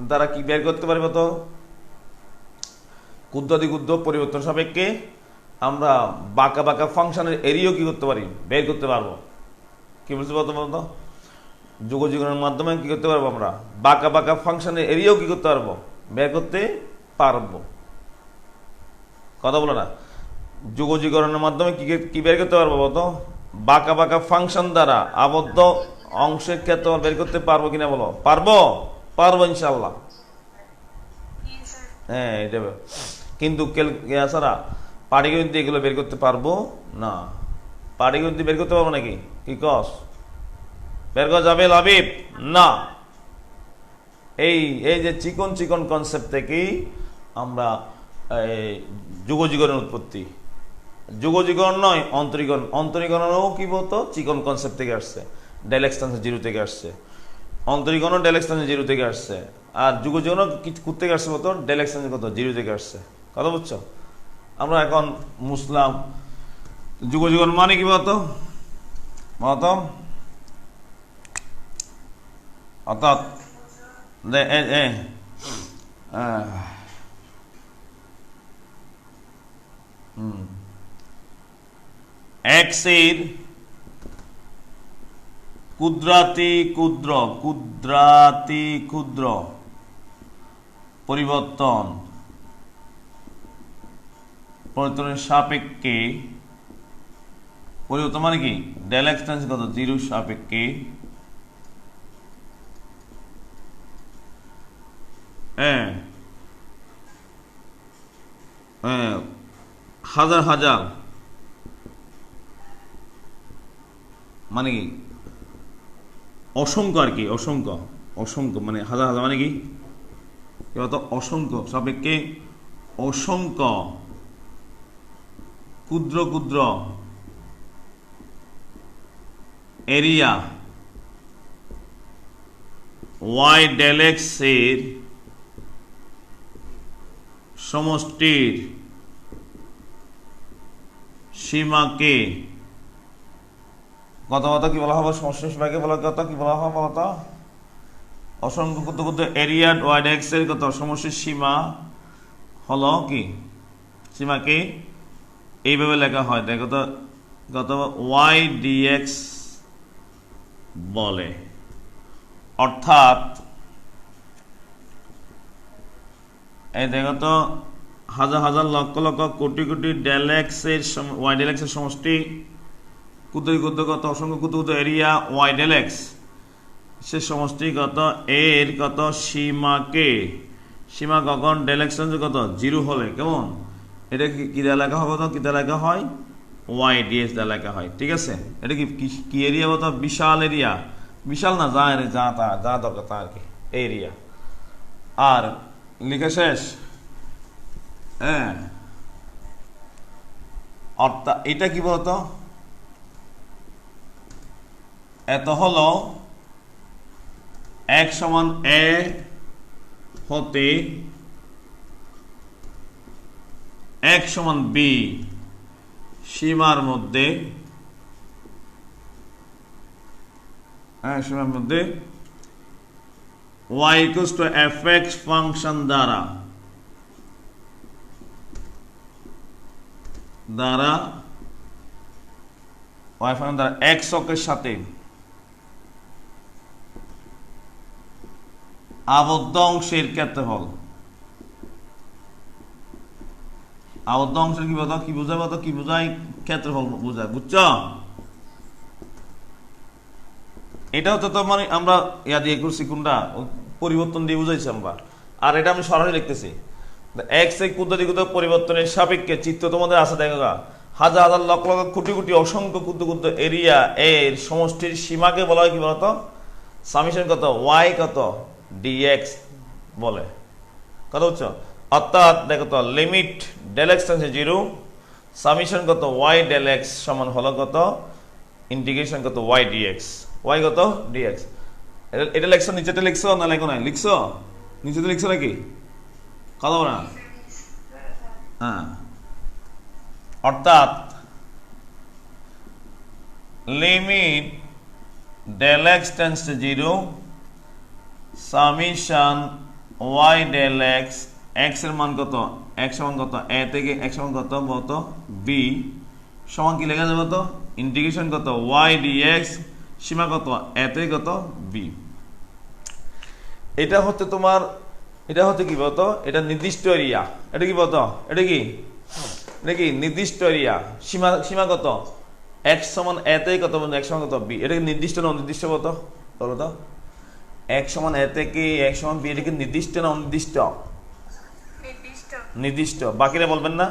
দ্বারা কি বের করতে পারবো, তো ক্ষুদ্রাতিক্ষুদ্র পরিবর্তন সাপেক্ষে আমরা বাঁকা বাঁকা ফাংশনের এরিয়াও কি করতে পারি, বের করতে পারবো। কি বুঝতে পারতো বলতো, যুগজীকরণের মাধ্যমে কি করতে পারবো, আমরা বাঁকা বাঁকা ফাংশনের এরিয়াও কি করতে পারবো, বের করতে পারবো। কথা বলো না, যুগজীকরণের মাধ্যমে কি বের করতে পারবো বলতো, বাঁকা বাঁকা ফাংশন দ্বারা আবদ্ধ অংশের ক্ষেত্রে বের করতে পারবো কিনা বলো, পারবো ইনশাল্লাহ। হ্যাঁ এটা কিন্তু ছাড়া পাটিগণিত এগুলো বের করতে পারবো না, পাটিগণিত বের করতে পারবো নাকি, কি কস বের করা যাবে লাবিব না। এই যে চিকন চিকন কনসেপ্ট থেকেই আমরা যুগজীকরণের উৎপত্তি, যুগজীকরণ নয় অন্তরীকরণও কি বলতো চিকন কনসেপ্ট থেকে আসছে, ডেল এক্সটেন্স জিরো থেকে আসছে, অন্তরীকরণও ডেল এক্সটেন্স জিরো থেকে আসছে, আর যুগজীকরণও কোথা থেকে আসছে বলতো ডেল এক্সটেন্স কত জিরো থেকে আসছে। কথা বুঝছো, আমরা এখন মুসলাম যুগজীকরণ মানে কি বলতো অর্থাৎ এক্স এর ক্ষুদ্রাতি ক্ষুদ্র পরিবর্তনের সাপেক্ষে, পরিবর্তন মানে কি ডেল এক্সটেন্স কত জিরো সাপেক্ষে হাজার হাজার মানে কি অসংখ্য আর কি, অসংখ্য মানে হাজার হাজার মানে কি অসংখ্য সাপেক্ষে অসংখ্য ক্ষুদ্র ক্ষুদ্র এরিয়া ওয়াই ডেল এক্স এর সমষ্টির সীমাকে কথা কি বলা হবে, সমষ্টির সীমাকে বলা কথা কি বলা হবে বলতো, অসংখ্য ক্ষুদ্র ক্ষুদ্র এরিয়া ওয়াই ডেল এক্স এর কত সমষ্টির সীমা হলো কি, সীমাকে এইভাবে লেখা হয়, দেখো তো কত ওয়াই ডিএক্স বলে। অর্থাৎ এই দেখো তো হাজার হাজার লক্ষ লক্ষ কোটি কোটি ডেল এক্স এর ওয়াই ডেল এক্স এর সমষ্টি ক্ষুদ্র ক্ষুদ্র কত অসংখ্য ক্ষুদ্র ক্ষুদ্র এরিয়া ওয়াই ডেল এক্স সে সমষ্টি কত এর কত সীমাকে, সীমা কখন ডেল এক্স কত জিরো হলে কেমন, এটা কি দেওয়া লেখা হবে, তো কি দেওয়া লেখা হয় ওয়াই ডিএক্স দেওয়া লেখা হয়। ঠিক আছে, এটা কি এরিয়া বলতো, বিশাল এরিয়া, বিশাল না যা দরকার তা আর কি এরিয়া। আর লিখে শেষ, হ্যাঁ অর্থাৎ এটা কি বলতো, এত হলো এক সমান এ হতে x সমান b সীমার মধ্যে সীমার মধ্যে y equals to fx function দ্বারা y ফাংশন দ্বারা x অক্ষের সাথে আবদ্ধ অংশের ক্ষেত্রফল। আবদ্ধ অংশের কি বোঝায় কি বোঝায় ক্ষেত্রফল বোঝায়, বুঝছো? এটা হচ্ছে তো মানে আমরা ইয়া দিয়ে করছি কোনটা পরিবর্তন দিয়ে বুঝাইছি আমরা, আর এটা আমি সরাসরি লিখতেছি এক্স এক ক্ষুদ্র পরিবর্তনের সাপেক্ষে চিত্র তোমাদের আছে দেখো, হাজার হাজার লক্ষ লক্ষ কোটি কোটি অসংখ্য ক্ষুদ্র ক্ষুদ্র এরিয়া এর সমষ্টির সীমাকে বলা হয় কি বলতো সামেশন কত ওয়াই কত ডিএক্স বলে, কথা বুঝছো? অর্থাৎ দেখো তো limit del x tends to 0 summation কত ওয়াই ডেল এক্স সমান হলো কত ইন্টিগ্রেশন কত ওয়াই ডিএক্স, ওয়াই কত ডিএক্স। এটা লিখছো, নিচেটা লিখছো না লেখো না? লিখছো, নিচেতে লিখছো নাকি? কথা বলো না। হ্যাঁ, অর্থাৎ limit del x tends to 0 summation y del x, x এর মান কত, এক্স সমান কত এ থেকে এক্স সমান কত বলত বি সমান কি লেখা যাবে তো ইন্টিগ্রেশন কত ওয়াই ডিএক্স সীমা কত এ থেকে কত বি। এটা হচ্ছে তোমার, এটা হচ্ছে কি বলতো, এটা নির্দিষ্ট এরিয়া। এটা কি বলতো, এটা কি নির্দিষ্ট এরিয়া। সীমা কত এক্স সমান এ থেকে কত বন্ধু এক্স সমান কত বি। এটা কি নির্দিষ্ট না অনির্দিষ্ট বলতো, বলো তো? এক্স সমান এ থেকে এক্স সমান বি, এটা কি নির্দিষ্ট না অনির্দিষ্ট? নির্দিষ্ট। বাকিরা বলবেন না।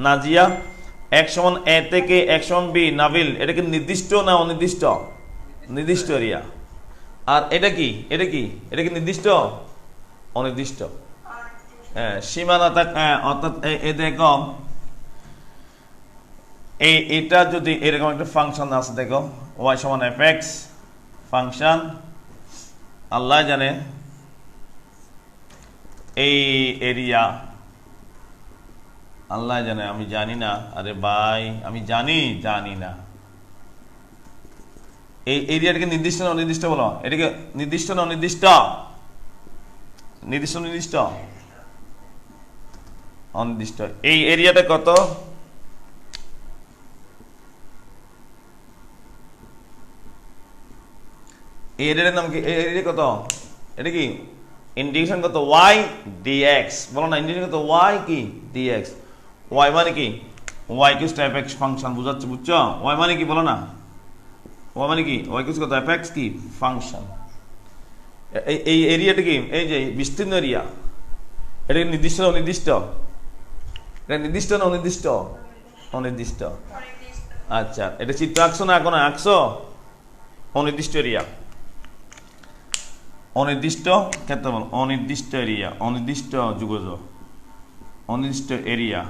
নাজিয়া এক্স সমান এ থেকে এক্স সমান বি। নাবিল এটা কি নির্দিষ্ট না অনির্দিষ্ট? নির্দিষ্ট এরিয়া। আর এটা কি নির্দিষ্ট অনির্দিষ্ট? হ্যাঁ, সীমানা অর্থাৎ এই দেখো এটা যদি এরকম একটা ফাংশন আছে দেখো ওয়াই সমান এফ এক্স ফাংশন, আল্লাহ জানে এই এরিয়া, আল্লাহ জানে, আমি জানি না। আরে ভাই আমি জানি না এই এরিয়াটাকে নির্দিষ্ট না অনির্দিষ্ট বলো? এটাকে নির্দিষ্ট না অনির্দিষ্ট? নির্দিষ্ট অনির্দিষ্ট। এই এরিয়াটা কত? এই এরিয়ার নাম কি? এই এরিয়া কত? এটা কি ইন্টিগ্রেশন কত ওয়াই ডিএক্স, বলো না? ইন্টিগ্রেশন কত ওয়াই কি ডিএক্স। ওয়াই মানে কি y equals to f x function, বুঝাচ্ছে, বুঝছো? ওয়াই মানে কি বলো না? ওয়াই মানে কি ওয়াই ইকুয়ালস কত এফএক্স কি ফাংশন। এই এরিয়াটা কি এই যে বিস্তীর্ণ এরিয়া, এটা নির্দিষ্ট না অনির্দিষ্ট? এটা নির্দিষ্ট না অনির্দিষ্ট? অনির্দিষ্ট। আচ্ছা, এটা চিত্র আঁকছো না এখন? আঁকছো অনির্দিষ্ট এরিয়া, অনির্দিষ্ট ক্ষেত্রফল, অনির্দিষ্ট এরিয়া, অনির্দিষ্ট যোগাযোগ, অনির্দিষ্ট এরিয়া।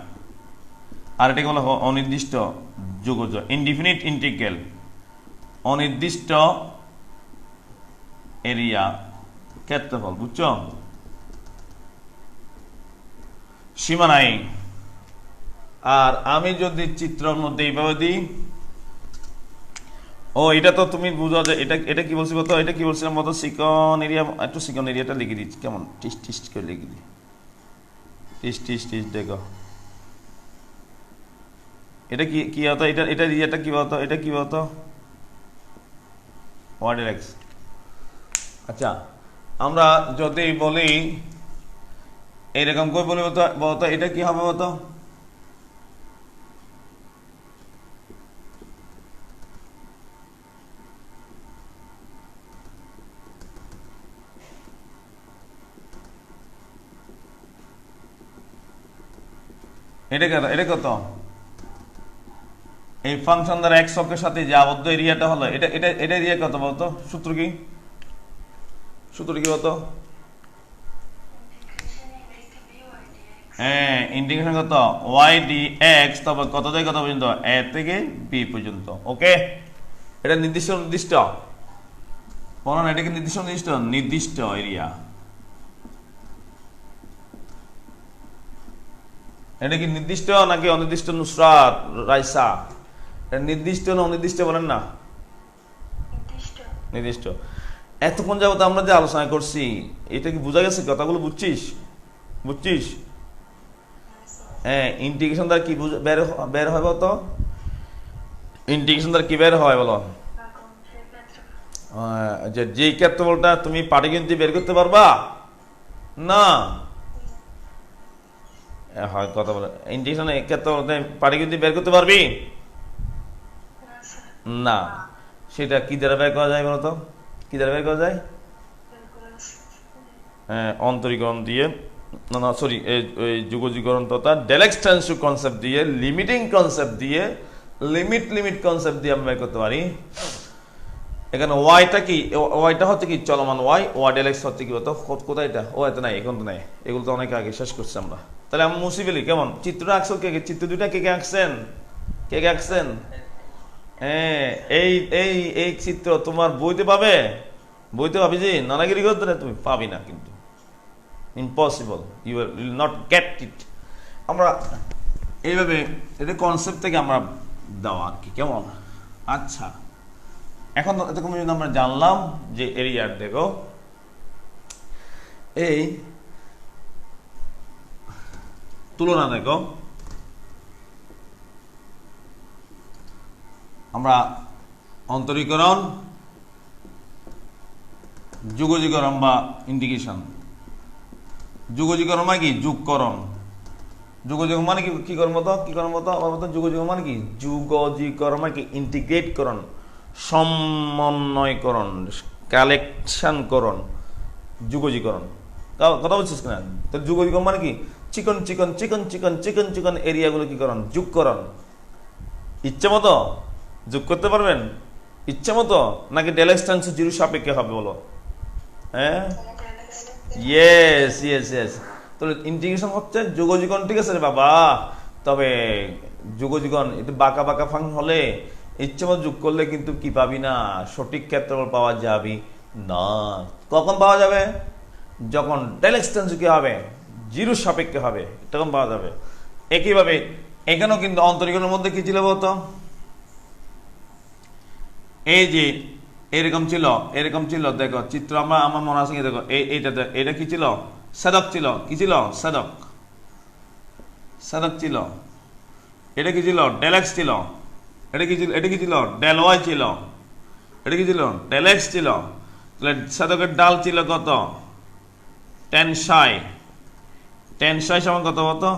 আর এটাকে বলা হয় অনির্দিষ্ট যোগাযোগ, ইনডিফিনিট ইন্টিগ্রাল। অনির্দিষ্ট এরিয়া ক্ষেত্রফল, বুঝছো? সীমা নাই। আর আমি যদি চিত্রের মধ্যে এইভাবে দিই, ও এটা তো তুমি বুঝো যে এটা কি বলছি বলতো? এটা কি বলছিলাম বলতো? চিকন এরিয়া, একটু চিকন এরিয়াটা লিখে দিচ্ছি, কেমন টিস করে লিখে দিই, টিস দেখো এটা কি হতো, এটা এরিয়াটা কি বলতো? এটা কি বলতো? Y x. আচ্ছা, আমরা যদি বলি এইরকম করে বলি বলতো এটা কি হবে বলতো? এটা কত? এই ফাংশন দ্বারা এক্স অক্ষের সাথে যে আবদ্ধ এরিয়াটা হলো এটা এরিয়া কত বলতো? সূত্র কি বলতো? হ্যাঁ, ইন্টিগ্রেশন কত ওয়াই ডি এক্স, তবে কত থেকে কত পর্যন্ত? এ থেকে বি পর্যন্ত। ওকে, এটা নির্দিষ্ট বলো না? এটাকে নির্দিষ্ট এরিয়া। এটা কি নির্দিষ্ট নাকি অনির্দিষ্ট? নুসরাত, রাইসা, এটা নির্দিষ্ট না অনির্দিষ্ট বলেন না? নির্দিষ্ট। নির্দিষ্ট। এতক্ষণ যাবত আমরা যে আলোচনা করছি এটা কি বোঝা গেছে? কথাগুলো বুঝছিস? বুঝছিস? হ্যাঁ, ইন্টিগ্রেশন দ্বারা কি বের হয় বলতো? ইন্টিগ্রেশন দ্বারা কি বের হয় বলো? যে ক্ষেত্রফলটা তুমি পাটিগণিত বের করতে পারবা না? হয় কথা বলে ইন্টিগ্রেশন ক্ষেত্রফলটা পাটিগণিত বের করতে পারবি না? সেটা কি দ্বারা বের করা যায় বলতো? কি দ্বারা বের করা যায়? অন্তরীকরণ দিয়ে, না সরি, এই যুগজীকরণ তথা ডেলেক্স ট্রান্সফার কনসেপ্ট দিয়ে, লিমিটিং কনসেপ্ট দিয়ে, লিমিট কনসেপ্ট দিয়ে আমরা বের করতে পারি। এখানে ওয়াইটা কি? ওয়াইটা হচ্ছে কি চলমান ওয়াই, ওয়াই ডেলেক্স হচ্ছে কি বলতো? কোথায় এটা? ও এত নাই, এখন তো নাই, এগুলো তো অনেক আগে শেষ করছি আমরা। তাহলে আমরা মুছে ফেলি। কেমন চিত্রটা আঁকছো? কে কে চিত্র দুইটা কে কে আঁকছেন? কে কে আঁকছেন? হ্যাঁ, এই এই এই চিত্র তোমার বইতে পাবে? বইতে পাবি যে নানাগিরি করতে না, তুমি পাবি না, কিন্তু impossible, you will not get it. আমরা এইভাবে এটা কনসেপ্ট থেকে আমরা দেওয়া আর কি। কেমন? আচ্ছা, এখন এতক্ষণ আমরা জানলাম যে এরিয়ার, দেখো এই তুলনা, দেখো আমরা অন্তরীকরণ, যুগজীকরণ বা ইন্টিগ্রেশন। যুগজীকরণ মানে কি? যোগকরণ। যুগজীকরণ মানে কি করার মতো? কি করার মতো? আমার মতো যুগজীকরণ মানে কি? যুগজীকরণ মানে কি? ইন্টিগ্রেট করণ, সমন্বয়করণ, কালেকশন করণ, যুগজীকরণ। কথা বলছিস কিনা? তো যুগজীকরণ মানে কি? চিকন চিকন চিকন চিকন চিকন চিকন এরিয়াগুলো কি করণ? যোগকরণ। ইচ্ছে মতো যোগ করতে পারবেন? ইচ্ছে মতো, নাকি ডেলেক্স ট্রান্সফার জিরো সাপেক্ষে হবে বলো? হ্যাঁ, ইয়েস ইয়েস ইয়েস। তাহলে ইন্টিগ্রেশন হচ্ছে যুগজীকরণ, ঠিক আছে রে বাবা। তবে যুগজীকরণ একটু বাঁকা বাঁকা ফাংশন হলে ইচ্ছে মতো যোগ করলে কিন্তু কি পাবি না? সঠিক ক্ষেত্রফল পাওয়া যাবে না। কখন পাওয়া যাবে? যখন ডেলেক্স ট্রান্সফার কি হবে? জিরো সাপেক্ষে হবে, তখন পাওয়া যাবে। একইভাবে এখানেও কিন্তু অন্তরীকরণের মধ্যে কি ছিল বলতো? এই যে এরকম ছিল, দেখো চিত্র আমার মনে আছে, দেখো এটা কি ছিল? সাধক ছিল। কি ছিল? সাধক ছিল। এটা কি ছিল? ডেলেক্স ছিল। এটা কি ছিল? ডেল ওয়াই ছিল। এটা কি ছিল? ডেলেক্স ছিল। তাহলে সাধকের ডাল ছিল কত? টেনসাই সমান কত বলতো?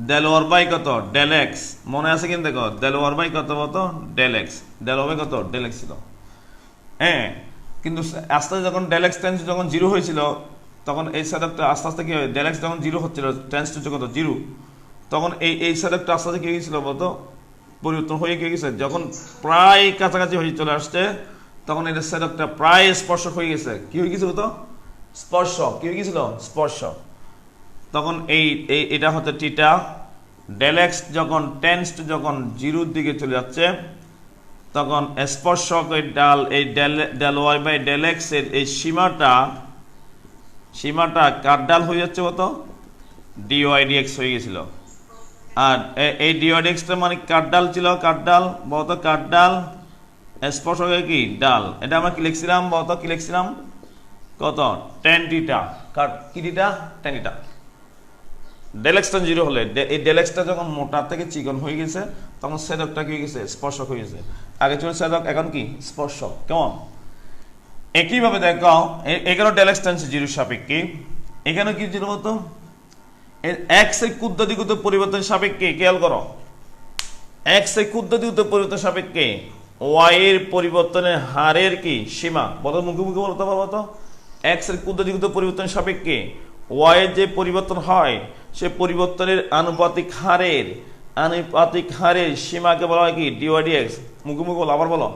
ডেল ওয়ার বাই কত? ডেলেক্স। মনে আছে কিন্তু? দেখো ডেল ওয়ার বাই কত বলতো? ডেলেক্স। ডেল ওয়ার বাই কত? ডেলেক্স ছিল। হ্যাঁ, কিন্তু আস্তে আস্তে যখন ডেলেক্স টেন্স যখন জিরো হয়েছিল, তখন এই সাধকটা আস্তে আস্তে কি হয়? ডেলেক্স যখন জিরো হচ্ছিল, টেন্স টু কত? জিরো। তখন এই সাধকটা আস্তে আস্তে কি হয়েছিল বলতো? পরিবর্তন হয়ে গিয়ে গেছে। যখন প্রায় কাছাকাছি হয়ে চলে আসছে, তখন এই সাধকটা প্রায় স্পর্শ হয়ে গেছে। কি হয়ে গেছিল তো? স্পর্শ। কি হয়ে গেছিল? স্পর্শ। তখন এটা হচ্ছে টিটা। ডেলেক্স যখন টেন্স টু যখন জিরোর দিকে চলে যাচ্ছে, তখন স্পর্শক এই ডেল ওয়াই বাই ডেলেক্স এর এই সীমাটা কার ডাল হয়ে যাচ্ছে কত? ডিওয়াই ডিএক্স হয়ে গেছিল। আর এই ডিওয়াই ডিএক্সটা মানে কার ডাল ছিল? কার ডাল বলতো? কার ডাল স্পর্শকের কি ডাল। এটা আমরা কি লিখছিলাম বলতো? কি লিখছিলাম? কত? টেন টিটা। কি টিটা? টেন টিটা। ডেলেক্সটা জিরো হলে, এই ডেলেক্সটা যখন মোটা থেকে চিকন হয়ে গেছে, তখন ছেদকটা কি হয়ে গেছে? স্পর্শক হয়ে গেছে। আগে ছিল ছেদক, এখন কি? স্পর্শক। কেমন? একইভাবে দেখো এখানে ডেলেক্স টেন্স জিরো সাপেক্ষে, এখানে কি ছিল বলতো? এক্স এর ক্ষুদ্রাধিকত পরিবর্তন সাপেক্ষে, খেয়াল করো, এক্স এর ক্ষুদ্রাধিকত পরিবর্তন সাপেক্ষে ওয়াই এর পরিবর্তনের হারের কি সীমা বলো? মুখে বলতে পারবো তো? এক্স এর ক্ষুদ্রাধিকত পরিবর্তন সাপেক্ষে ওয়াই এর যে পরিবর্তন হয়, সে পরিবর্তনের আনুপাতিক হারের সীমাকে বলা হয় কি? D y d x. মুখে বলো, আবার বলো।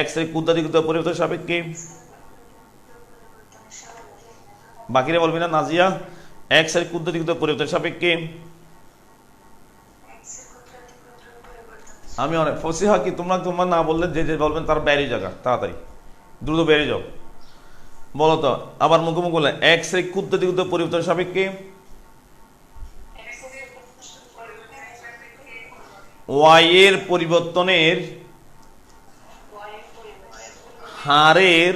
এক্স এর ক্ষুদ্রাধিকত পরিবর্তন সাপেক্ষে, বাকিরা বলবি না নাজিয়া? এক্স এর ক্ষুদ্রাধিকত পরিবর্তন সাপেক্ষে আমি অনেক ফসিহা কি তোমরা না বললে যে বলবেন তার বেরিয়ে যাগা, তাড়াতাড়ি দ্রুত বেরিয়ে যাও। বলো তো আবার মুখে বলে, এক্স এর ক্ষুদ্রাধিকত পরিবর্তন সাপেক্ষে ওয়াই এর পরিবর্তনের হারের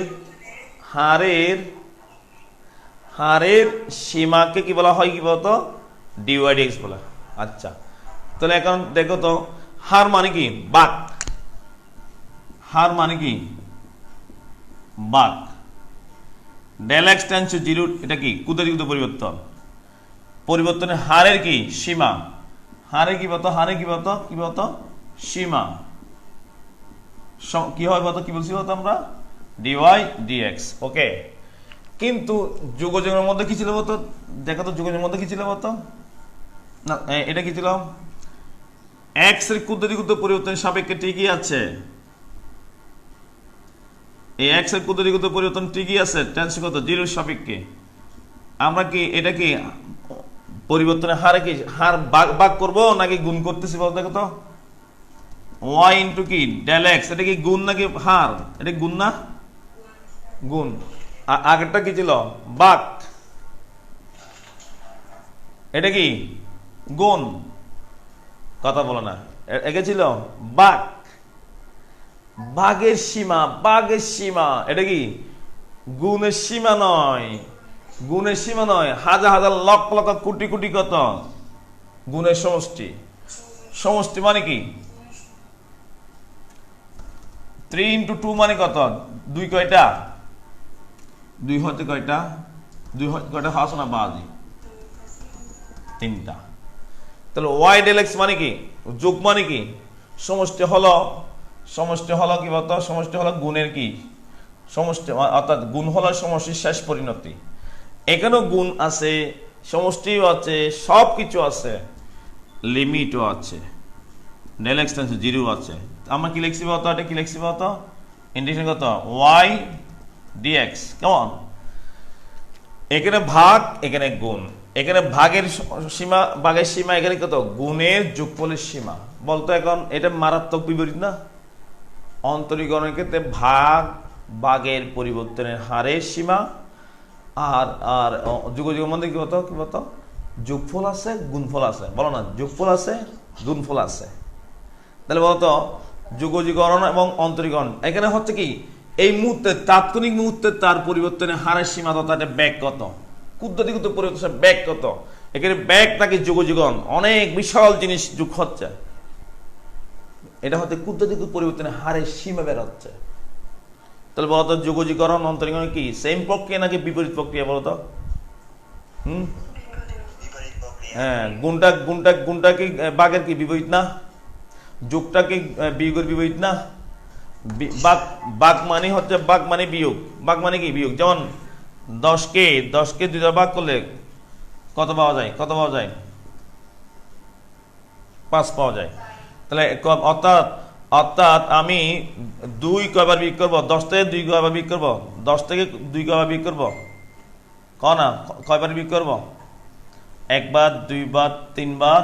হারের হারের সীমাকে কি বলা হয়, কি বলতো, ডিওয়াই ডিএক্স বলা। আচ্ছা, তাহলে এখন দেখো তো, হার মানে কি, বাক। হার মানে কি, বাক। Del x tends to zero, এটা কি কুদ্দুতিক পরিবর্তন। পরিবর্তনের হারের কি, সীমা। হারে কি বলতো, হারে কি বলতো, কি বলতো, সীমা। কি হয় বলতো, কি বলছি বলতো আমরা, ডিওয়াই ডিএক্স। ওকে, কিন্তু যোগযোগের মধ্যে কি ছিল বলতো, দেখো তো যোগযোগের মধ্যে কি ছিল বলতো, না এটা কি ছিল, এক্স এর কুদ্দুতিক পরিবর্তনের সাপেক্ষে ঠিকই আছে, এই এক্স এর কুদ্দুতিক পরিবর্তন ঠিকই আছে টেন্স কত, জিরোর সাপেক্ষে। আমরা কি এটা কি পরিবর্তনের হারে কি হার ভাগ করবো নাকি গুণ করতেছি বলতো, দেখো তো, ওয়াই ইন্টু কি ডেল এক্স, এটা কি গুণ নাকি হার, এটা গুণ না গুণ। আগেরটা কি ছিল, ভাগ, এটা কি গুণ, কথা বলো না, একে ছিল ভাগ। ভাগের সীমা, ভাগের সীমা, এটা কি গুণের সীমা নয়, গুণের সীমা নয়, হাজার হাজার লক্ষ লক্ষ কোটি কোটি কত গুণের সমষ্টি। সমষ্টি মানে কি 3 ইন্টু 2 মানে কত, দুই কয়টা, দুই হতে কয়টা, দুই কয়টা হাস না বাজি, তিনটা। তাহলে ওয়াই ডেল এক্স মানে কি, যোগ মানে কি, সমষ্টি হলো, সমষ্টি হলো কি বলতো, সমষ্টি হলো গুণের কি সমষ্টি, অর্থাৎ গুণ হলো সমষ্টির শেষ পরিণতি। এখানেও গুণ আছে, সমষ্টিও আছে, সব কিছু আছে, লিমিটও আছে, ডেল এক্স টেন্স জিরো আছে। আমরা কি লিখছি বলতো, এটা কি লিখছি বলতো, ইন্টিগ্রেশন কত, ওয়াই ডিএক্স। কেমন, এখানে ভাগ, এখানে গুণ, এখানে ভাগের সীমা, ভাগের সীমা, এখানে কত গুণের যোগফলের সীমা। বলতো এখন এটা মারাত্মক বিপরীত না, অন্তরীকরণের ক্ষেত্রে ভাগ, ভাগের পরিবর্তনের হারের সীমা, আর আর যুগের মধ্যে কি হতো, কি বলতো, যোগফল আছে, গুণফল আছে, বলো না, যোগফল আছে, গুণফল আছে। তাহলে বলতো যুগীকরণ এবং অন্তরীকরণ এখানে হচ্ছে কি, এই মুহূর্তে তাৎক্ষণিক মুহূর্তে তার পরিবর্তনের হারের সীমা তথা ব্যাগ কত, কুদ্দুতিক পরিবর্তনের ব্যাগ কত, এখানে ব্যাগ নাকি যুগীকরণ, অনেক বিশাল জিনিস যোগ হচ্ছে, এটা হচ্ছে কুদ্দুতিক পরিবর্তনের হারের সীমা বের হচ্ছে। তাহলে বলতো যুগীকরণ অন্তরীকরণ কি সেম প্রক্রিয়া নাকি বিপরীত প্রক্রিয়া বলতো? হ্যাঁ, গুণটা গুণটা গুণটা কি বাঘের কি বিপরীত না, যোগটা কি বিয়োগের বিপরীত না। বাঘ মানে হচ্ছে, বাঘ মানে বিয়োগ, বাঘ মানে কি বিয়োগ। যেমন 10কে 2 দ্বারা ভাগ করলে কত পাওয়া যায়, কত পাওয়া যায়, 5 পাওয়া যায়। তাহলে অর্থাৎ অর্থাৎ আমি 2 কয়বার বিয়োগ করবো, 10 থেকে 2 কয়বার বিয়োগ করবো, 10 থেকে 2 কয়বার বিয়োগ করবো, না কয়বার বিয়োগ করবো, 1 বার, 2 বার, 3 বার,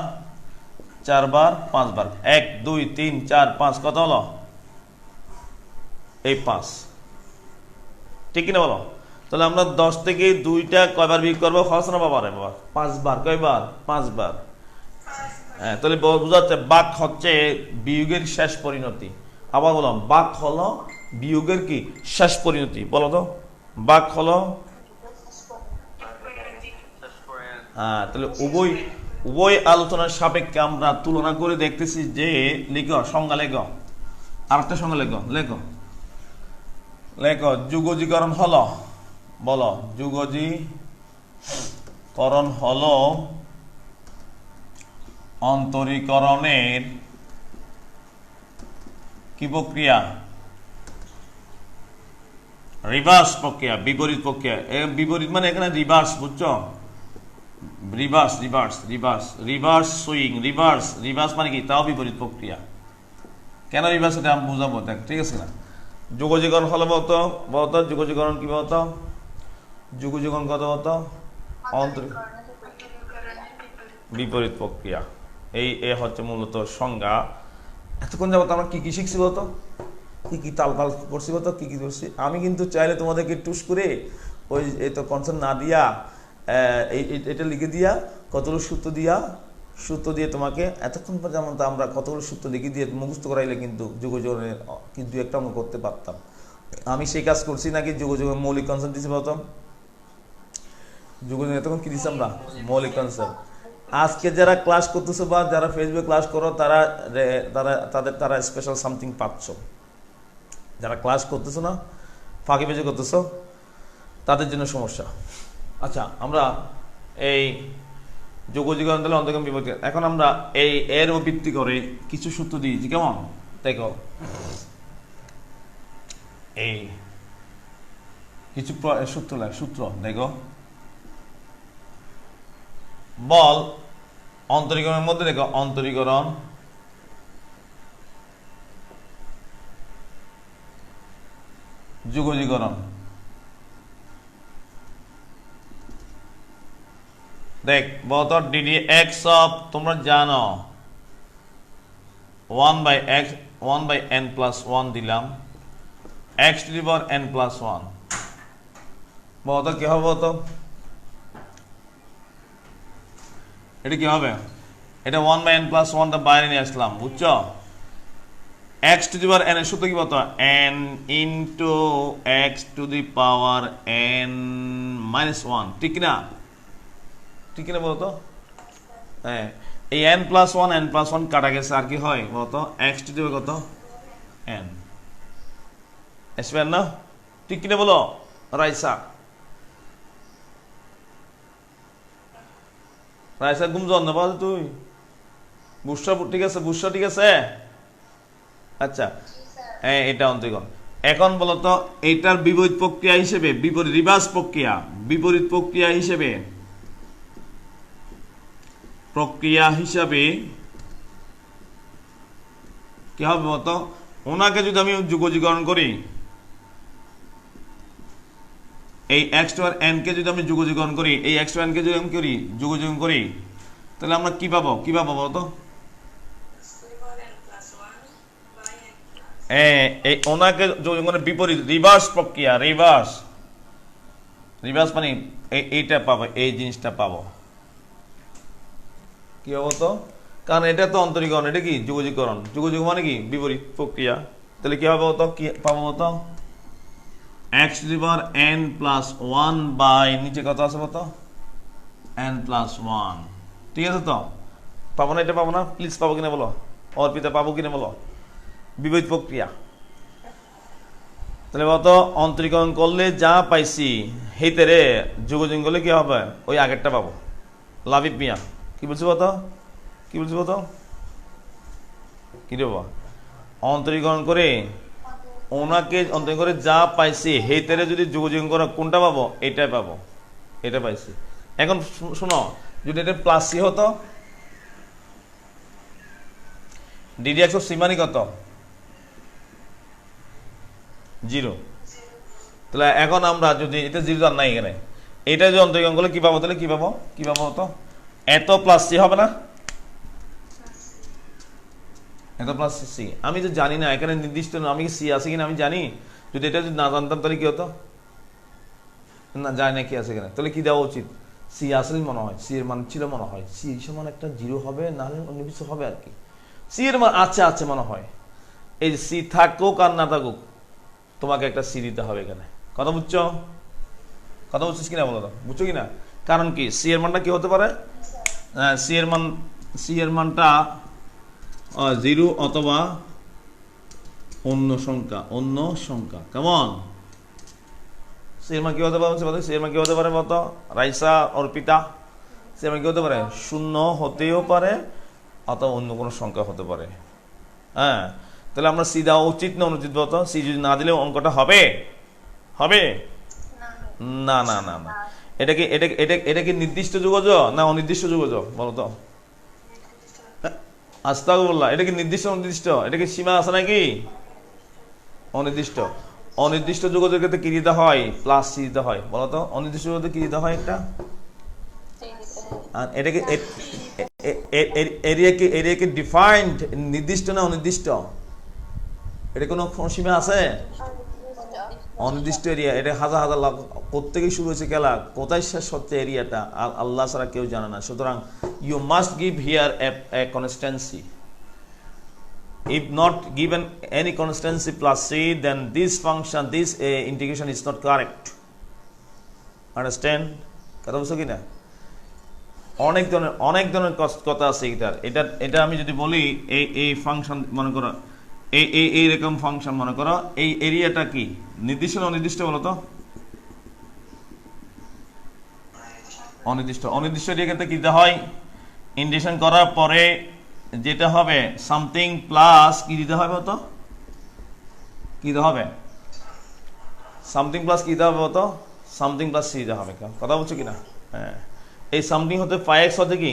4 বার, 5 বার, 1 2 3 4 5, কত হলো, এই 5, ঠিক কিনা বলো? তাহলে আমরা 10 থেকে 2টা কয়বার বিয়োগ করবো, খরচ না বাবা, 5 বার, কয়বার, 5 বার। হ্যাঁ, তাহলে বোঝা যাচ্ছে বাক হচ্ছে বিয়োগের শেষ পরিণতি। আবার বললাম, বাক হলো বিয়োগের কি শেষ পরিণতি, বলো তো, বাক হলো, হ্যাঁ। তাহলে উভয় উভয় আলোচনার সাপেক্ষে আমরা তুলনা করে দেখতেছি যে, লিখো সংজ্ঞা, লেখো আরেকটা সংজ্ঞা, লেখো লেখো লেখো যুগজীকরণ হলো, বলো যুগজীকরণ হলো অন্তরীকরণের কি প্রক্রিয়া, রিভার্স প্রক্রিয়া, বিপরীত প্রক্রিয়া। বিপরীত মানে এখানে রিভার্স, বুঝছো, reverse reverse reverse reverse swing, reverse reverse মানে কি, তাও বিপরীত প্রক্রিয়া। কেন রিভার্স এটা আমি বুঝাবো, দেখ, ঠিক আছে না। যুগজীকরণ হলো বলতো, বলতো যুগজীকরণ কি বলতো, যুগজীকরণ কত বলতো, অন্তরীক বিপরীত প্রক্রিয়া। এই এ হচ্ছে মূলত সংজ্ঞা। এতক্ষণ যাবত আমরা কি কি শিখছি বলতো, কি কি তাল তাল করছি বলতো, কি কি করছি। আমি কিন্তু চাইলে তোমাদেরকে টুস করে ওই এই তো কনসেপ্ট না দিয়া এটা লিখে দিয়া, কতগুলো সূত্র দিয়া সূত্র দিয়ে তোমাকে এতক্ষণ পর্যন্ত আমরা কতগুলো সূত্র লিখে দিয়ে মুখস্থ করাইলে কিন্তু যোগাযোগের কিন্তু একটা আমরা করতে পারতাম। আমি সেই কাজ করছি নাকি যোগাযোগের মৌলিক কনসেপ্ট দিচ্ছি বলতো, যোগাযোগ এতক্ষণ কি দিচ্ছি আমরা মৌলিক কনসেপ্ট। আজকে যারা ক্লাস করতেছো বা যারা ফেসবুকে ক্লাস করো তারা তারা স্পেশাল সামথিং পাচ্ছ। যারা ক্লাস করতেছো না, ফাঁকি পেঁচে করতেছো, তাদের জন্য সমস্যা। আচ্ছা, আমরা এই যোগাযোগ অন্তরে অন্তর্গম বিপরীত, এখন আমরা এই এর উপর ভিত্তি করে কিছু সূত্র দিয়েছি। কেমন দেখো, এই কিছু সূত্র দেখো। বল অন্তরীকরণের মধ্যে দেখো, অন্তরীকরণ, যুগজীকরণ। দেখ বলতো ডিডি এক্স অফ, তোমরা জানো 1/n+1 দিলাম, x to the power n+1 বলতো কি হবে বলতো, এটা কি হবে? এটা 1/n+1টা বাইরে নিয়ে আসলাম, বুঝছো? x to the power n এর সূত্র কি বলতো, n into x to the power n-1, ঠিক না? ঠিক না বলতো? হ্যাঁ, এই n+1 কাটা গেছে, আর কি হয় বলতো, x টু দি পাওয়ার কত n স্কয়ার না, ঠিক কিনা বলো রাইসা? রাইসা ঘুম জন্য বল তুই বুসরা, ঠিক আছে বুসরা, ঠিক আছে। আচ্ছা, হ্যাঁ এটা অন্তরীকরণ। এখন বলতো এইটার বিপরীত প্রক্রিয়া হিসেবে, রিভার্স প্রক্রিয়া, বিপরীত প্রক্রিয়া হিসাবে কি হবে বলতো, ওনাকে যদি আমি যুগজীকরণ করি, এই x টু n কে যদি আমি যুগজীকরণ করি, এই x টু n কে যদি আমি করি যুগজীকরণ করি, তাহলে আমরা কি পাবো বলতো, এই ওনাকে যুগজীকরণের বিপরীত রিভার্স প্রক্রিয়া, রিভার্স মানে এইটা পাবো, এই জিনিসটা পাবো। কি হবে তো, কারণ এটা তো অন্তরীকরণ, এটা কি যুগজীকরণ, যুগজীকরণ মানে কি বিপরীত প্রক্রিয়া। তাহলে কি হবে বলতো, কি পাবো বলতো, x to the power n+1 by নিচে কত আছে বলতো, n+1, ঠিক আছে তো? পাবো না, এটা পাবো না? প্লিজ পাবো কিনা বলো, অর্পিতা পাবো কিনা বলো, বিপরীত প্রক্রিয়া। তাহলে বলতো অন্তরীকরণ করলে যা পাইছি হেতে রে যুগজীকরণ করলে কি হবে, ওই আগেরটা পাবো। লাভিব মিয়া কি বলছি বলতো, কি বলছি বলতো, কি দেবো অন্তরীকরণ করে, ওনাকে অন্তরীকরণ করে যা পাইছি হেতেরে যদি যুগজীকরণ করো কোনটা পাবো, এটাই পাবো, এটা পাইছি। এখন শোনো, যদি এটা প্লাস সি হতো, ডিডি এক্স অফ সি মানে কত, 0। তাহলে এখন আমরা যদি এটা 0 আর নাই এখানে, এটা যদি অন্তরীকরণ করলে কি পাবো, তাহলে কি পাবো হতো, এত প্লাস সি হবে না, এত প্লাস সি। আমি তো জানি না এখানে নির্দিষ্ট, আমি কি সি আছে কিনা আমি জানি, যদি এটা যদি না জানতাম তাহলে কি হতো, না জানি না কি আছে এখানে, তাহলে কি দেওয়া উচিত, সি আসলে মনে হয়, সি এর মান ছিল মনে হয়, সি সমান একটা 0 হবে, না হলে অন্য কিছু হবে আর কি। সি এর মান আছে মনে হয়, এই সি থাকুক আর না থাকুক তোমাকে একটা সি দিতে হবে এখানে। কথা বুঝছিস কিনা বলো তো, বুঝছো কিনা? কারণ কি সি এর মানটা কি হতে পারে, সি এর মানটা 0 অথবা অন্য সংখ্যা, কেমন? সি এর মান কি হতে পারে, সি এর মান কি হতে পারে বলতো রাইসা, অর্পিতা? সি এর মান কি হতে পারে, 0 হতেও পারে অথবা অন্য কোনো সংখ্যা হতে পারে। হ্যাঁ, তাহলে আমরা সি দেওয়া উচিত না অনুচিত বলতো? সি যদি না দিলে অঙ্কটা হবে না। এটা কি নির্দিষ্ট যোগাযোগ না অনির্দিষ্ট যোগাযোগ বলতো? আস্তাগফিরুল্লাহ, এটা কি নির্দিষ্ট অনির্দিষ্ট, এটা কি সীমা আছে নাকি? অনির্দিষ্ট যোগাযোগের ক্ষেত্রে কি দিতে হয়, প্লাস সি দিতে হয় বলতো। অনির্দিষ্ট যোগাযোগে কি দিতে হয়, একটা এটাকে এরিয়া কি ডিফাইন্ড, নির্দিষ্ট না অনির্দিষ্ট? এটা কোনো সীমা আছে? অনির্দিষ্ট এরিয়া, এটা হাজার হাজার লাখ কোত্থেকে শুরু হয়েছে খেলা, কোথায় শেষ হচ্ছে এরিয়াটা আল্লাহ ছাড়া কেউ জানে না। সুতরাং you must give here a constancy. If not given any constancy plus c, then this function, this integration is not correct. Understand? কথা বুঝছো কিনা? অনেক ধরনের কথা আছে এটা আমি যদি বলি এই ফাংশন মনে করো, এইরকম ফাংশন মনে করো, এই এরিয়াটা কি নির্দিষ্ট না অনির্দিষ্ট বলো তো? অনির্দিষ্ট এরিয়া ক্ষেত্রে কি দিতে হয়? ইন্টিগ্রেশন করার পরে যেটা হবে সামথিং প্লাস কি দিতে হবে তো? কি দিতে হবে? সামথিং প্লাস কি দিতে হবে তো? সামথিং প্লাস সি দিতে হবে। কথা বলছো কিনা? হ্যাঁ, এই সামথিং হতে ফাই এক্স হতে কি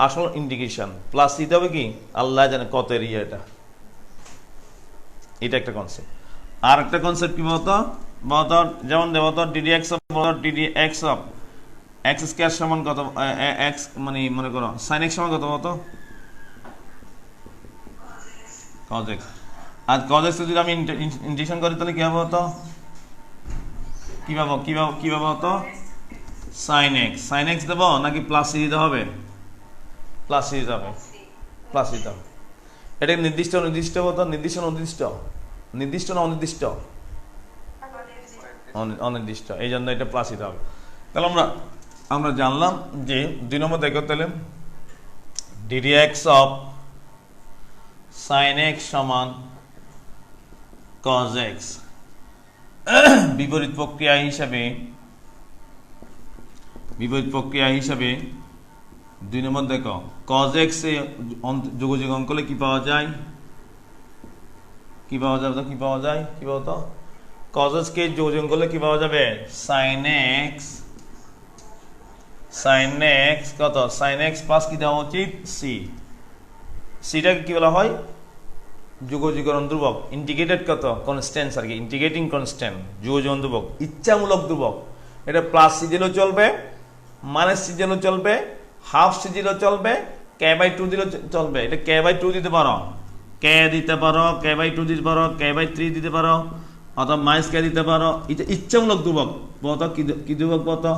আসল ইন্টিগ্রেশন, প্লাস সি দিতে হবে কি আল্লাহ জানে কত এরিয়া। এটা একটা কনসেপ্ট। আর একটা কনসেপ্ট কি বলতো? যেমন দেবো তো DD x of x square সমান কত, এক্স মানে মনে করো সাইন এক্স সমান কত বলতো? cos x। আর cos x যদি আমি ইন্টিগ্রেশন করি তাহলে কি হবে হতো? কি পাবো হতো? sin x দেবো নাকি প্লাস সি দিতে হবে? প্লাস সি দিতে হবে। এটা নির্দিষ্ট হতো? নির্দিষ্ট না অনির্দিষ্ট? অনির্দিষ্ট, এই জন্য এটা প্লাস দিতে হবে। তাহলে আমরা জানলাম যে 2 নম্বর দেখো তাহলে DD x of sin x সমান cos x। বিপরীত প্রক্রিয়া হিসাবে 2 নম্বর দেখো cos x এ যোগযোগ অঙ্ক করলে কি পাওয়া যায়? কি পাওয়া তো cos x কে যোগযোগ করলে কি পাওয়া যাবে? sin x কত? sin x প্লাস কি দেওয়া উচিত? c। সিটাকে কি বলা হয়? যুগজীকরণ ধ্রুবক, ইন্টিগ্রেটেড কত কনস্ট্যান্ট আর কি, ইন্টিগ্রেটিং কনস্ট্যান্ট, যুগজীকরণ ধ্রুবক, ইচ্ছামূলক ধ্রুবক। এটা প্লাস সি দিলেও চলবে, মাইনাস সি দিলেও চলবে, হাফ সি দিলেও চলবে, কে বাই 2 দিলেও চলবে। এটা কে বাই 2 দিতে পারো, কে বাই 2 দিতে পারো, কে বাই 3 দিতে পারো, অথবা মাইনাস কে দিতে পারো। এটা ইচ্ছামূলক ধ্রুবক বলতো কি ধ্রুবক বলতো?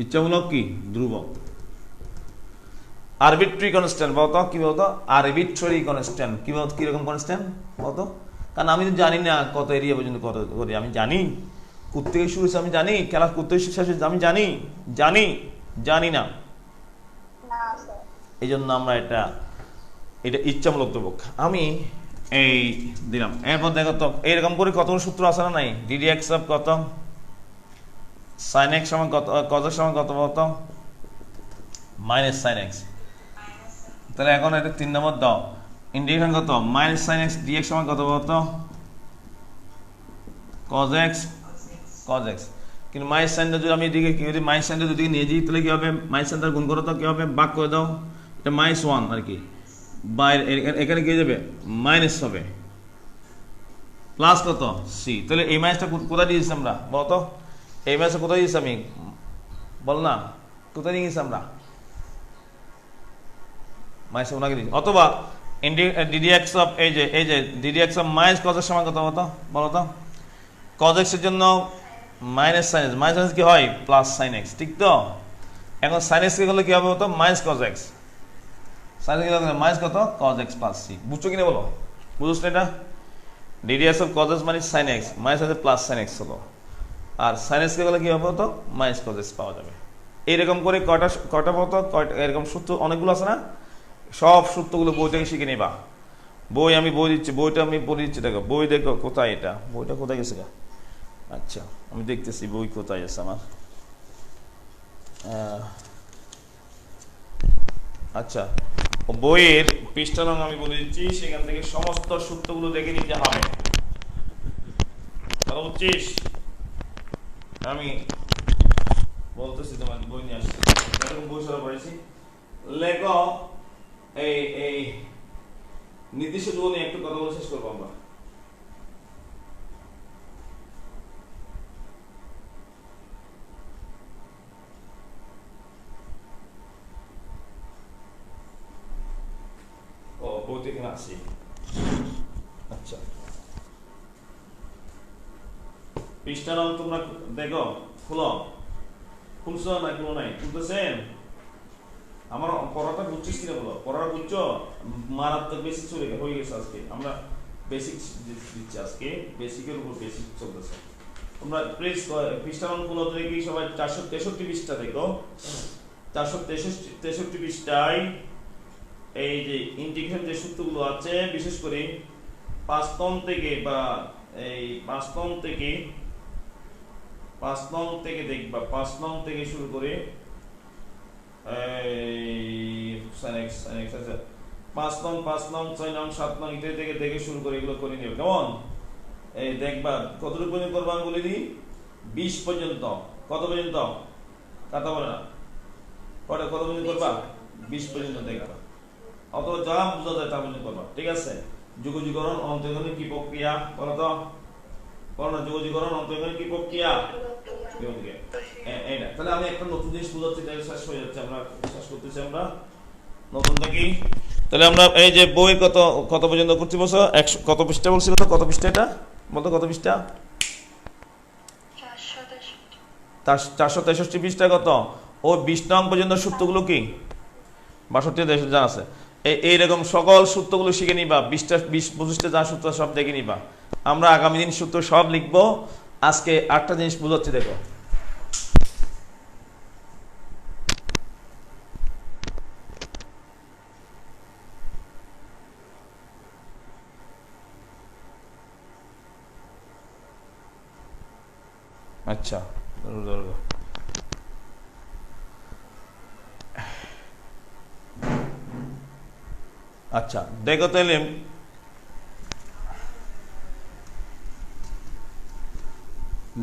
ইচ্ছামূলক কি ধ্রুবক। আরবিট্রারি কনস্ট্যান্ট বলতো কি বলতো? আরবিট্রারি কনস্ট্যান্ট কি বলতো? কিরকম কনস্ট্যান্ট বলতো? কারণ আমি তো জানি না কত এরিয়া পর্যন্ত কত করি, আমি জানি কোথা থেকে শুরু হয়েছে, আমি জানি খেলা কোথা থেকে শেষ হয়েছে, আমি জানি না। এই জন্য আমরা এটা ইচ্ছামূলক ধ্রুবক আমি এই দিলাম। এরপর দেখো তো এইরকম করে কতগুলো সূত্র আছে না নাই? ডিডি এক্স অফ কত sin x সমান কত, cos x সমান কত বলতো? Minus sin x। তাহলে এখন এটা 3 নম্বর দাও, ইন্টিগ্রেশন কত? মাইনাস sin x dx সমান কত বলতো? cos x। কিন্তু মাইনাস সাইনটা যদি আমি এদিকে যদি মাইনাস সাইনটা যদি নিয়ে যাই তাহলে কি হবে? মাইনাস সাইনটা গুণ করো তো কি হবে? ভাগ করে দাও, এটা -1 আর কি, বাইরে এখানে কি হয়ে যাবে? মাইনাস হবে, প্লাস কত? c। তাহলে এই মাইনাসটা কোথায় দিয়েছি আমরা বলতো? এই মাইনাসটা কোথায় দিয়েছি আমি বল না, কোথায় নিয়ে গেছি আমরা? মাইনাস ওনাকে দিয়েছি। অথবা ডিডি এক্স অফ এই যে DD x of minus cos x সমান কত বলো তো? cos x এর জন্য minus sin x, minus sin x কি হয়? প্লাস sin x, ঠিক তো? এখন sin x কে গেলে কি হবে? তো minus cos x, sin x কে গেলে মাইনাস কত? cos x plus c। বুঝছো কিনা বলো? বুঝছ না এটা? DD x of cos x মানে sin x, মাইনাস আছে প্লাস sin x হলো, আর sin x কে গেলে কি হবে? তো মাইনাস cos x পাওয়া যাবে। এইরকম করে কয়টা বলতো? এরকম সূত্র অনেকগুলো আছে না? সব সূত্রগুলো বই থেকে শিখে নিবা। আমি বই দিচ্ছি, বইটা আমি বলে দিচ্ছি, দেখো বই দেখো কোথায়, এটা বইটা কোথায় গেছে? আচ্ছা আমি দেখতেছি বই কোথায় আছে আমার। আচ্ছা বইয়ের পৃষ্ঠা নং আমি বলে দিচ্ছি, সেখান থেকে সমস্ত সূত্রগুলো দেখে নিতে হবে। কথা বুঝছিস? আমি বলতেছি তোমার বই নিয়ে আসছি, বই সরা পড়েছি। লেখো এই নির্দিষ্ট যুগ নিয়ে একটু কথা বলে শেষ করবো আমরা। বই থেকে আসছি। আচ্ছা পৃষ্ঠা নাম তোমরা দেখো, খুলো, খুলছো না খুলো নাই, খুলতেছেন? আমার পড়াটা বুঝছিস কিনা বলো, পড়াটা বুঝছো? মারাত্মক বেসিক চলে হয়ে গেছে আজকে, আমরা বেসিক দিচ্ছি আজকে, বেসিকের উপর বেসিক চলতেছে। তোমরা প্লিজ পৃষ্ঠা নাম খুলো, দেখি সবাই 463 পৃষ্ঠা দেখো। 463 পৃষ্ঠায় এই যে ইন্টিগ্রেশন যে সূত্রগুলো আছে, বিশেষ করে 5 নং থেকে বা এই 5 নং থেকে দেখবা, 5 নং থেকে শুরু করে এই sin x 5 নং 6 নং 7 নং ইত্যাদি থেকে দেখে শুরু করে এগুলো করে নিও, কেমন? এই দেখবা কতটুকু পর্যন্ত করবা আমি বলে দিই, 20 পর্যন্ত। কত পর্যন্ত? কথা বলে না, কত পর্যন্ত করবা? 20 পর্যন্ত দেখবা, অথবা যা বোঝা যায় তা পর্যন্ত করবা, ঠিক আছে? যুগজীকরণ অন্তর্গণের কি প্রক্রিয়া বলো তো, বলো না, যুগজীকরণ অন্তর্গণের কি প্রক্রিয়া? এইটা তাহলে আমি একটা নতুন জিনিস বুঝাচ্ছি, তাহলে শেষ হয়ে যাচ্ছে, আমরা শেষ করতেছি আমরা নতুনটা কি। তাহলে আমরা এই যে বই কত কত পর্যন্ত করতে বলছো, 100 কত পৃষ্ঠা বলছিল তো, কত পৃষ্ঠা এটা বলতো, কত পৃষ্ঠা? 463 পৃষ্ঠা। কত? ও 20 নং পর্যন্ত সূত্রগুলো কি 62 দেশ যা আছে, এইরকম সকল সূত্রগুলো শিখে নিবা, 20-25টা যা সূত্র সব দেখে নিবা। আমরা আগামী দিন সূত্র সব লিখবো। আজকে 8টা জিনিস বুঝাচ্ছি, দেখো। আচ্ছা আচ্ছা দেখো তাহলে,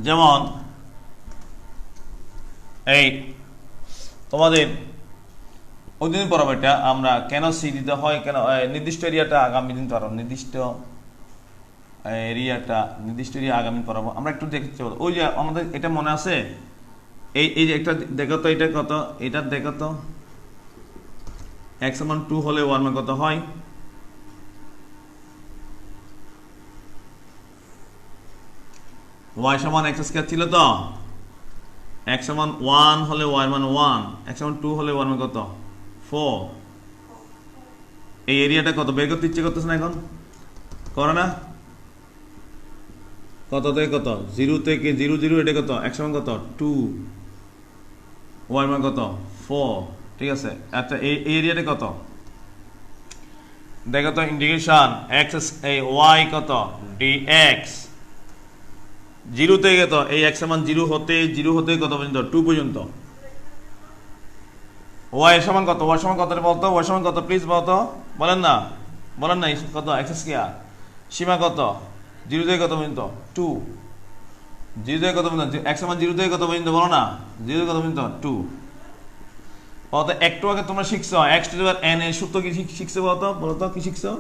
যেমন এই তোমাদের ওই দিন পড়াবো, এটা আমরা কেন সি দিতে হয়, কেন নির্দিষ্ট এরিয়াটা আগামী দিন পড়াবো, নির্দিষ্ট এরিয়া আগামী পড়াবো। আমরা একটু দেখতে পাবো, ওই যে আমাদের এটা মনে আছে, এই যে একটা দেখো তো, এটা কত, এটা দেখো তো, x সমান 2 হলে 1 কত হয়? y সমান x স্কয়ার ছিল তো, x সমান 1 হলে y মান 1, x সমান 2 হলে 1 কত? 4। এই এরিয়াটা কত বের করতে ইচ্ছে করতেছ না এখন? করে না? কত থেকে কত? 0 থেকে 0 0, এটা কত? x সমান কত? 2, y মান কত? 4, ঠিক আছে? আচ্ছা এই এরিয়াটা কত দেখো তো, ইন্টিগ্রেশন x এই y কত dx, 0 থেকে কত, এই x সমান 0 হতে কত পর্যন্ত? 2 পর্যন্ত। y সমান কত? y সমান কত বলতো, y সমান কত প্লিজ বলতো, বলেন না কত? x square. সীমা কত? 0 থেকে কত পর্যন্ত? 2। 0 থেকে কত পর্যন্ত? x সমান 0 থেকে কত পর্যন্ত বলো না, 0 থেকে কত পর্যন্ত? 2। বলতো একটু আগে তোমরা শিখছো x to the power n এর সূত্র কি শিখছো বলতো কি শিখছো?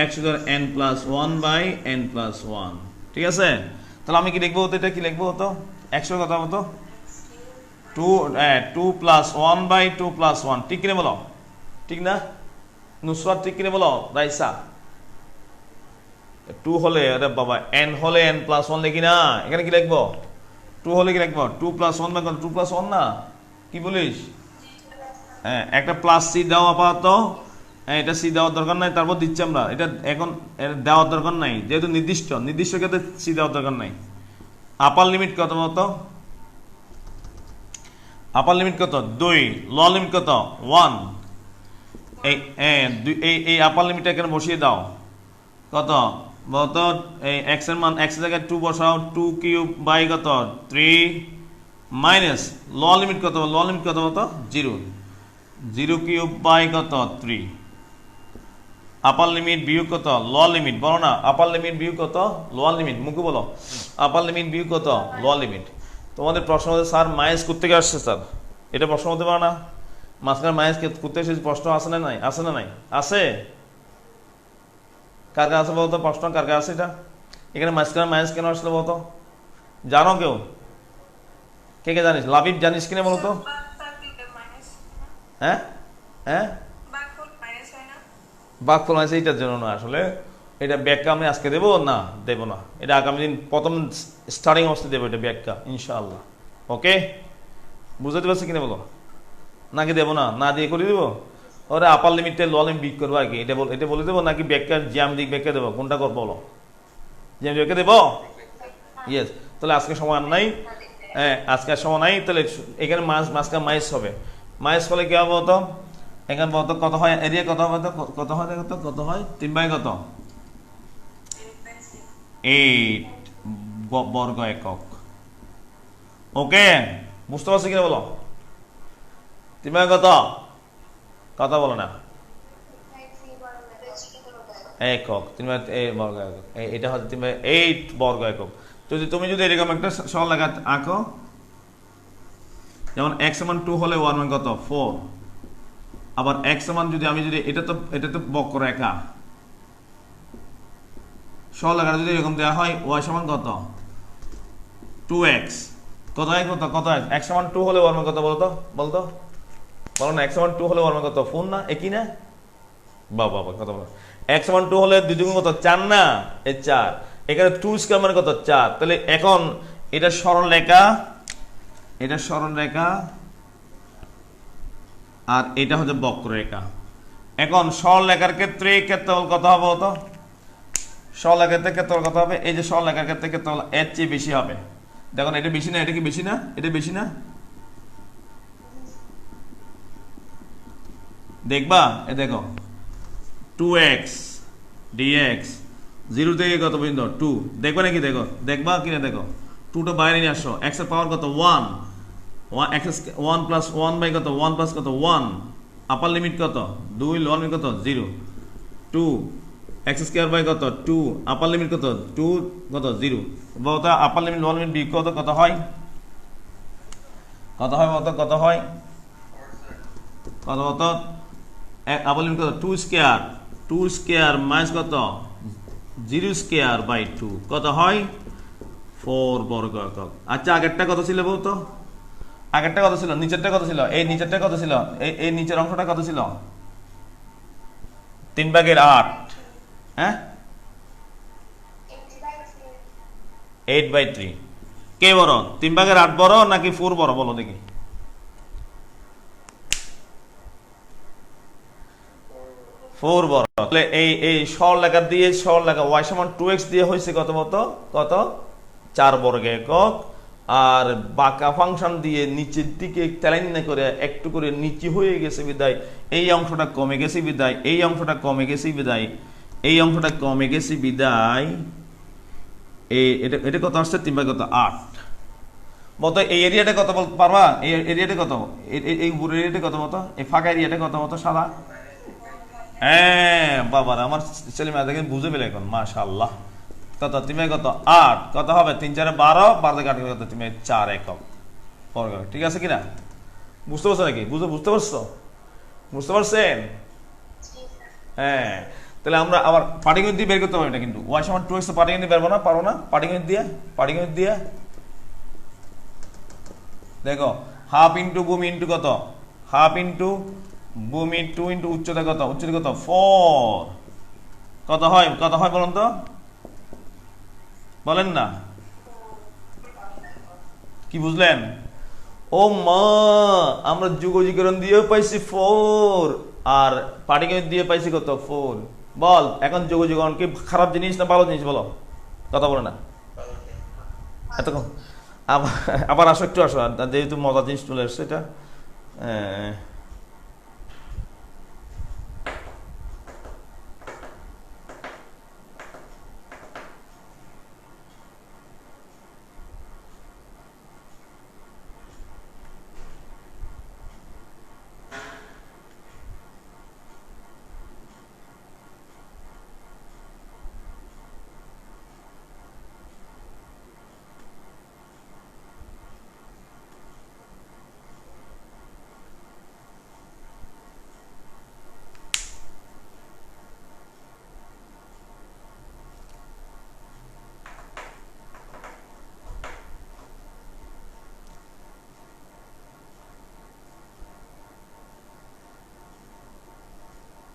x to the power n plus 1 by n plus 1, ঠিক আছে? তাহলে আমি কি লিখবো হতো, এটা কি লিখবো হতো, x এর কথা হতো 2 প্লাস 1 বাই 2 প্লাস 1, ঠিক কিনে বলো, ঠিক না? নুসরাত ঠিক কিনে বলো, রাইসা? 2 হলে, আরে বাবা, n হলে n প্লাস 1 লিখি না, এখানে কি লিখবো? 2 হলে কি লিখবো? 2 প্লাস 1 বাই 2 প্লাস 1 না, কি বলিস? হ্যাঁ, একটা প্লাস সি দাও আপাতত, এটা সি দেওয়ার দরকার নাই, তারপর দিচ্ছি আমরা, এটা এখন দেওয়ার দরকার নাই, যেহেতু নির্দিষ্ট ক্ষেত্রে সি দেওয়ার দরকার নাই। আপার লিমিট কত বলতো? আপার লিমিট কত? 2, লোয়ার লিমিট কত? 1। এই আপার লিমিটটা এখানে বসিয়ে দাও, কত বলতো? এই x এর মান, x এর জায়গায় 2 বসাও, 2 কিউব বাই কত? 3 মাইনাস লোয়ার লিমিট কত? লোয়ার লিমিট কত বলতো? 0 কিউব বাই কত? 3। আপার লিমিট বিয়োগ কত? লোয়ার লিমিট, বলো না, আপার লিমিট বিয়োগ কত? লোয়ার লিমিট, মুখে বলো, আপার লিমিট বিয়োগ কত? Lower limit. তোমাদের প্রশ্ন হচ্ছে স্যার মাইনাস করতে গিয়ে আসছে স্যার, এটা প্রশ্ন হতে পারে না? মাঝখানে মাইনাস করতে এসে প্রশ্ন আসে না নাই? আসে না নাই? আছে? কার কাছে আছে বলতো প্রশ্ন, কার কাছে আছে এটা? এখানে মাঝখানে মাইনাস কেন আসলে বলতো, জানো কেউ? কে জানিস? লাবিব জানিস কিনা বলতো? হ্যাঁ বাঘফল মাইনাস এইটার জন্য না, আসলে এটা ব্যাখ্যা আমি আজকে দেবো না, দেবো না, এটা আগামী দিন প্রথম স্টার্টিং অবস্থায় দেবো এটা ব্যাখ্যা ইনশাআল্লাহ। ওকে, বুঝতে পারছি কিনা বলো? নাকি দেবো না, না দিয়ে করে দেবো? ওরা আপার লিমিটে লো লিমিট বিক করবো আর কি, এটা বলে দেবো নাকি ব্যাখ্যা জ্যামিতিক ব্যাখ্যা দেবো, কোনটা করবো বলো? জ্যামিতিক ব্যাখ্যা দেবো? ইয়েস, তাহলে আজকে সময় আর নাই। হ্যাঁ, আজকে আর সময় নাই, তাহলে এখানে মাঝখানে মাইস হবে। মাইস হলে কি হবে বলতো? এখানে বলতো কত হয় এরিয়া, কত হবে কত হয়, কত হয় 3 বাই কত 8 বর্গ একক। ওকে, বুঝতে পারছি কিনা বলো? 3 বাই কত, কথা বলো না, একক 3 বাই বর্গ একক, এটা হচ্ছে 3 বাই 8 বর্গ একক। তুমি যদি এরকম একটা সরল রেখা আঁকো, যেমন x সমান 2 হলে 1 মান কত 4, আবার x সমান যদি আমি যদি এটা তো বক্ররেখা, সরল রেখা যদি এরকম দেওয়া হয় y সমান কত 2x, কত x সমান 2 হলে 1 মান কত বলো বলো না, x সমান 2 হলে 1 মান কত 4 না, একই না বাবা কত বলো? x সমান 2 হলে 2 গুণ কত 4 না, এই 4, এখানে 2 স্কয়ার মানে কত 4। তাহলে এখন এটা সরল রেখা, আর এটা হচ্ছে বক্ররেখা। এখন সরল রেখার ক্ষেত্রে ক্ষেত্রফল কত হবে বলতো? সরল রেখার ক্ষেত্রে ক্ষেত্রফল কত হবে? এই যে সরল রেখার ক্ষেত্রে ক্ষেত্রফল এর চেয়ে বেশি হবে। দেখুন এটা বেশি না, এটা কি বেশি না, এটা বেশি না, দেখবা এ দেখো 2x dx 0 থেকে কত পর্যন্ত 2, দেখবা নাকি? দেখবা কিনা দেখো, 2টা বাইরে নিয়ে আসো, x এর পাওয়ার কত 1, 1 প্লাস 1 বাই কত 1 প্লাস কত 1, আপার লিমিট কত 2, লোয়ার লিমিট কত 0, 2 x স্কয়ার বাই কত 2, আপার লিমিট কত 2 কত 0, বলতো আপার লিমিট লোয়ার লিমিট বিয়োগ কত হয় বলতো কত হয় আপার লিমিট কত 2 স্কয়ার মাইনাস কত 0 স্কয়ার বাই 2 কত হয় 4 বর্গ একক। আচ্ছা আগেরটা কত ছিল বলতো? আগেরটা কত ছিল? নিচেরটা কত ছিল? এই নিচেরটা কত ছিল? এই নিচের অংশটা কত ছিল? 3/8, হ্যাঁ 8/3। কে বড়, 3/8 বড় নাকি 4 বড় বলো দেখি? 4 বড়। তাহলে এই সরল রেখা দিয়ে সরল রেখা y সমান 2x দিয়ে হয়েছে কত মতো কত 4 বর্গ একক, আর বাঁকা ফাংশন দিয়ে নিচের দিকে টেলাইন করে একটু করে নিচে হয়ে গেছে বিদায় এই অংশটা কমে গেছে বিদায় এই অংশটা কমে গেছে বিদায় এই অংশটা কমে গেছে বিদায় এটা কত আসছে 3/8 মতো। এই এরিয়াটা কত বলতে পারবা? এই এরিয়াটা কত, এই উপরের এরিয়াটা কত মতো, এই ফাঁকা এরিয়াটা কত মতো সাদা? হ্যাঁ বাবার আমার ছেলে মেয়ে দেখে বুঝে পেলে এখন মাশাআল্লাহ। কত 3 কত 8, কত হবে 3 4 12, 12 থেকে 8 কত 3 4 একক বর্গ। ঠিক আছে কিনা? বুঝতে পারছো নাকি? বুঝতে পারছেন? হ্যাঁ, তাহলে আমরা আবার পাটিগণিত দিয়ে বের করতে পারবো এটা, কিন্তু y সমান 2x পাটিগণিত বের না, পারো না? পাটিগণিত দিয়ে দেখো হাফ ইন্টু ভূমি ইন্টু কত, হাফ ইন্টু ভূমি 2 ইন্টু উচ্চতা কত 4, কত হয় বলুন তো, বলেন না কি বুঝলেন? ও মা, আমরা যুগজীকরণ দিয়েও পাইছি 4 আর পাটিগণিত দিয়ে পাইছি কত 4। বল এখন যুগজীকরণ কি খারাপ জিনিস না ভালো জিনিস বলো, কথা বলে না এতক্ষণ। আবার আসো একটু আসো, যেহেতু মজার জিনিস চলে আসছে এটা।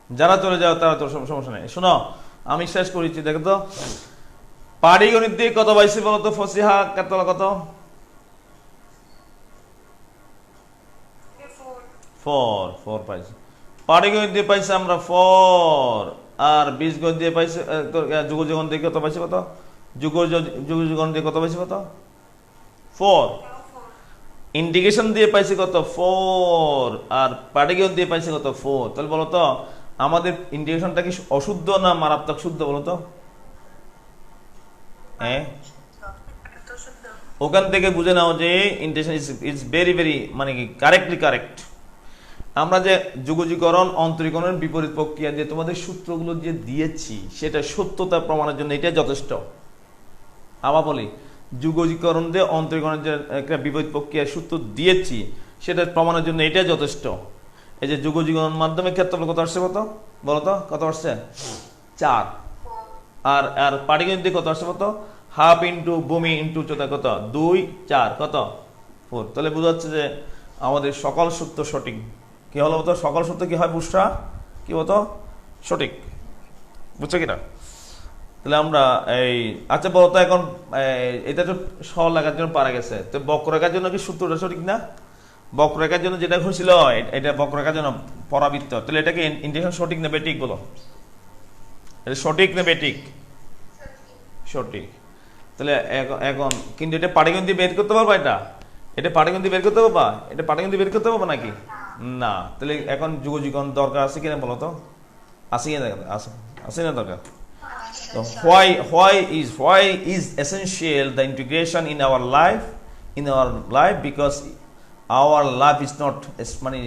যারা চলে যাও তারা তোর সমস্যা নেই। শোনো আমি শেষ করেছি, দেখো তো পাটিগণিত দিয়ে কত পাইছি বলো তো? ফসিহা কত কত? 4 পাইছি। পাটিগণিত দিয়ে পাইছি আমরা 4, আর বীজগণিত দিয়ে পাইছি যুগজীবন দিয়ে কত পাইছি কত? যুগজীবন দিয়ে কত পাইছি কত? 4। ইন্টিগ্রেশন দিয়ে পাইছি কত? 4। আর পাটিগণিত দিয়ে পাইছি কত? 4। তাহলে বলো তো আমাদের ইন্টিগ্রেশনটা কি অশুদ্ধ না মারাত্মক শুদ্ধ বলো তো? হ্যাঁ, ওখান থেকে বুঝে নাও যে ইন্টিগ্রেশন ইজ ভেরি ভেরি মানে কি কারেক্টলি কারেক্ট। আমরা যে যুগজীকরণ অন্তরীকরণের বিপরীত প্রক্রিয়া দিয়ে তোমাদের সূত্রগুলো যে দিয়েছি সেটা সত্যতা প্রমাণের জন্য এটা যথেষ্ট। আবার বলি, যুগজীকরণ দিয়ে অন্তরীকরণের যে একটা বিপরীত প্রক্রিয়ার সূত্র দিয়েছি সেটা প্রমাণের জন্য এটা যথেষ্ট। এই যে যুগজীকরণের মাধ্যমে ক্ষেত্রফল কত আসছে কত বলো তো? কত আসছে? 4। আর আর পাটিগণিত দিয়ে কত আসছে কত? হাফ ইন্টু ভূমি ইন্টু উচ্চতা কত? 2 4 কত? 4। তাহলে বোঝা যাচ্ছে যে আমাদের সকল সূত্র সঠিক। কি হলো বলতো? সকল সূত্র কি হয় বুঝছা? কি বলতো? সঠিক। বুঝছো কিনা? তাহলে আমরা এই আচ্ছা বলতো এখন এটা তো সরল লেখার জন্য পারা গেছে, তো বক্ররেখার জন্য কি সূত্রটা সঠিক না? বক্ররেখার জন্য যেটা হয়েছিল এটা বক্ররেখার জন্য পরাবৃত্ত, তাহলে এটাকে ইন্টিগ্রেশন সঠিক না বেঠিক বলো? এটা সঠিক না বেঠিক? সঠিক। তাহলে এখন কিন্তু এটা পাটিগণিত দিয়ে বের করতে পারবা? এটা পাটিগণিত দিয়ে বের করতে পারবা? এটা পাটিগণিত দিয়ে বের করতে পারবা নাকি? না। তাহলে এখন যুগজীকরণ দরকার আছে কিনা বলো তো? আছে কিনা? আছে না দরকার? So why is essential the integration in our life because our life is not মানে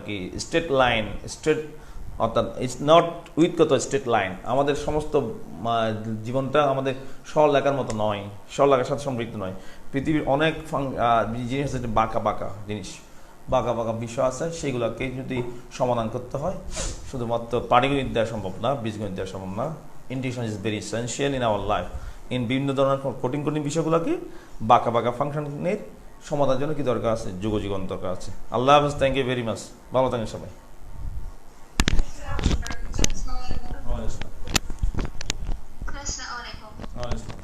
কি স্ট্রেট লাইন, স্ট্রেট অর্থাৎ ইটস নট উইথ কত স্ট্রেট লাইন। আমাদের সমস্ত জীবনটা আমাদের সরলরেখার মতো নয়, সরলরেখার সাথে সম্পৃক্ত নয়। পৃথিবীর অনেক জিনিস আছে, বাঁকা বাঁকা জিনিস, বাঁকা বাঁকা বিষয় আছে, সেগুলোকে যদি সমাধান করতে হয় শুধুমাত্র পাটিগণিত দেওয়া সম্ভব না, বীজগণিত দেওয়া সম্ভব না। Integration is very essential in our life. বিভিন্ন ধরনের কঠিন কঠিন বিষয়গুলোকে বাঁকা বাঁকা ফাংশনের সমাধানের জন্য কি দরকার আছে? যুগজীবন দরকার আছে। আল্লাহ হাফেজ, থ্যাংক ইউ ভেরি মাচ, ভালো থাকেন সবাই। Assalamualaikum.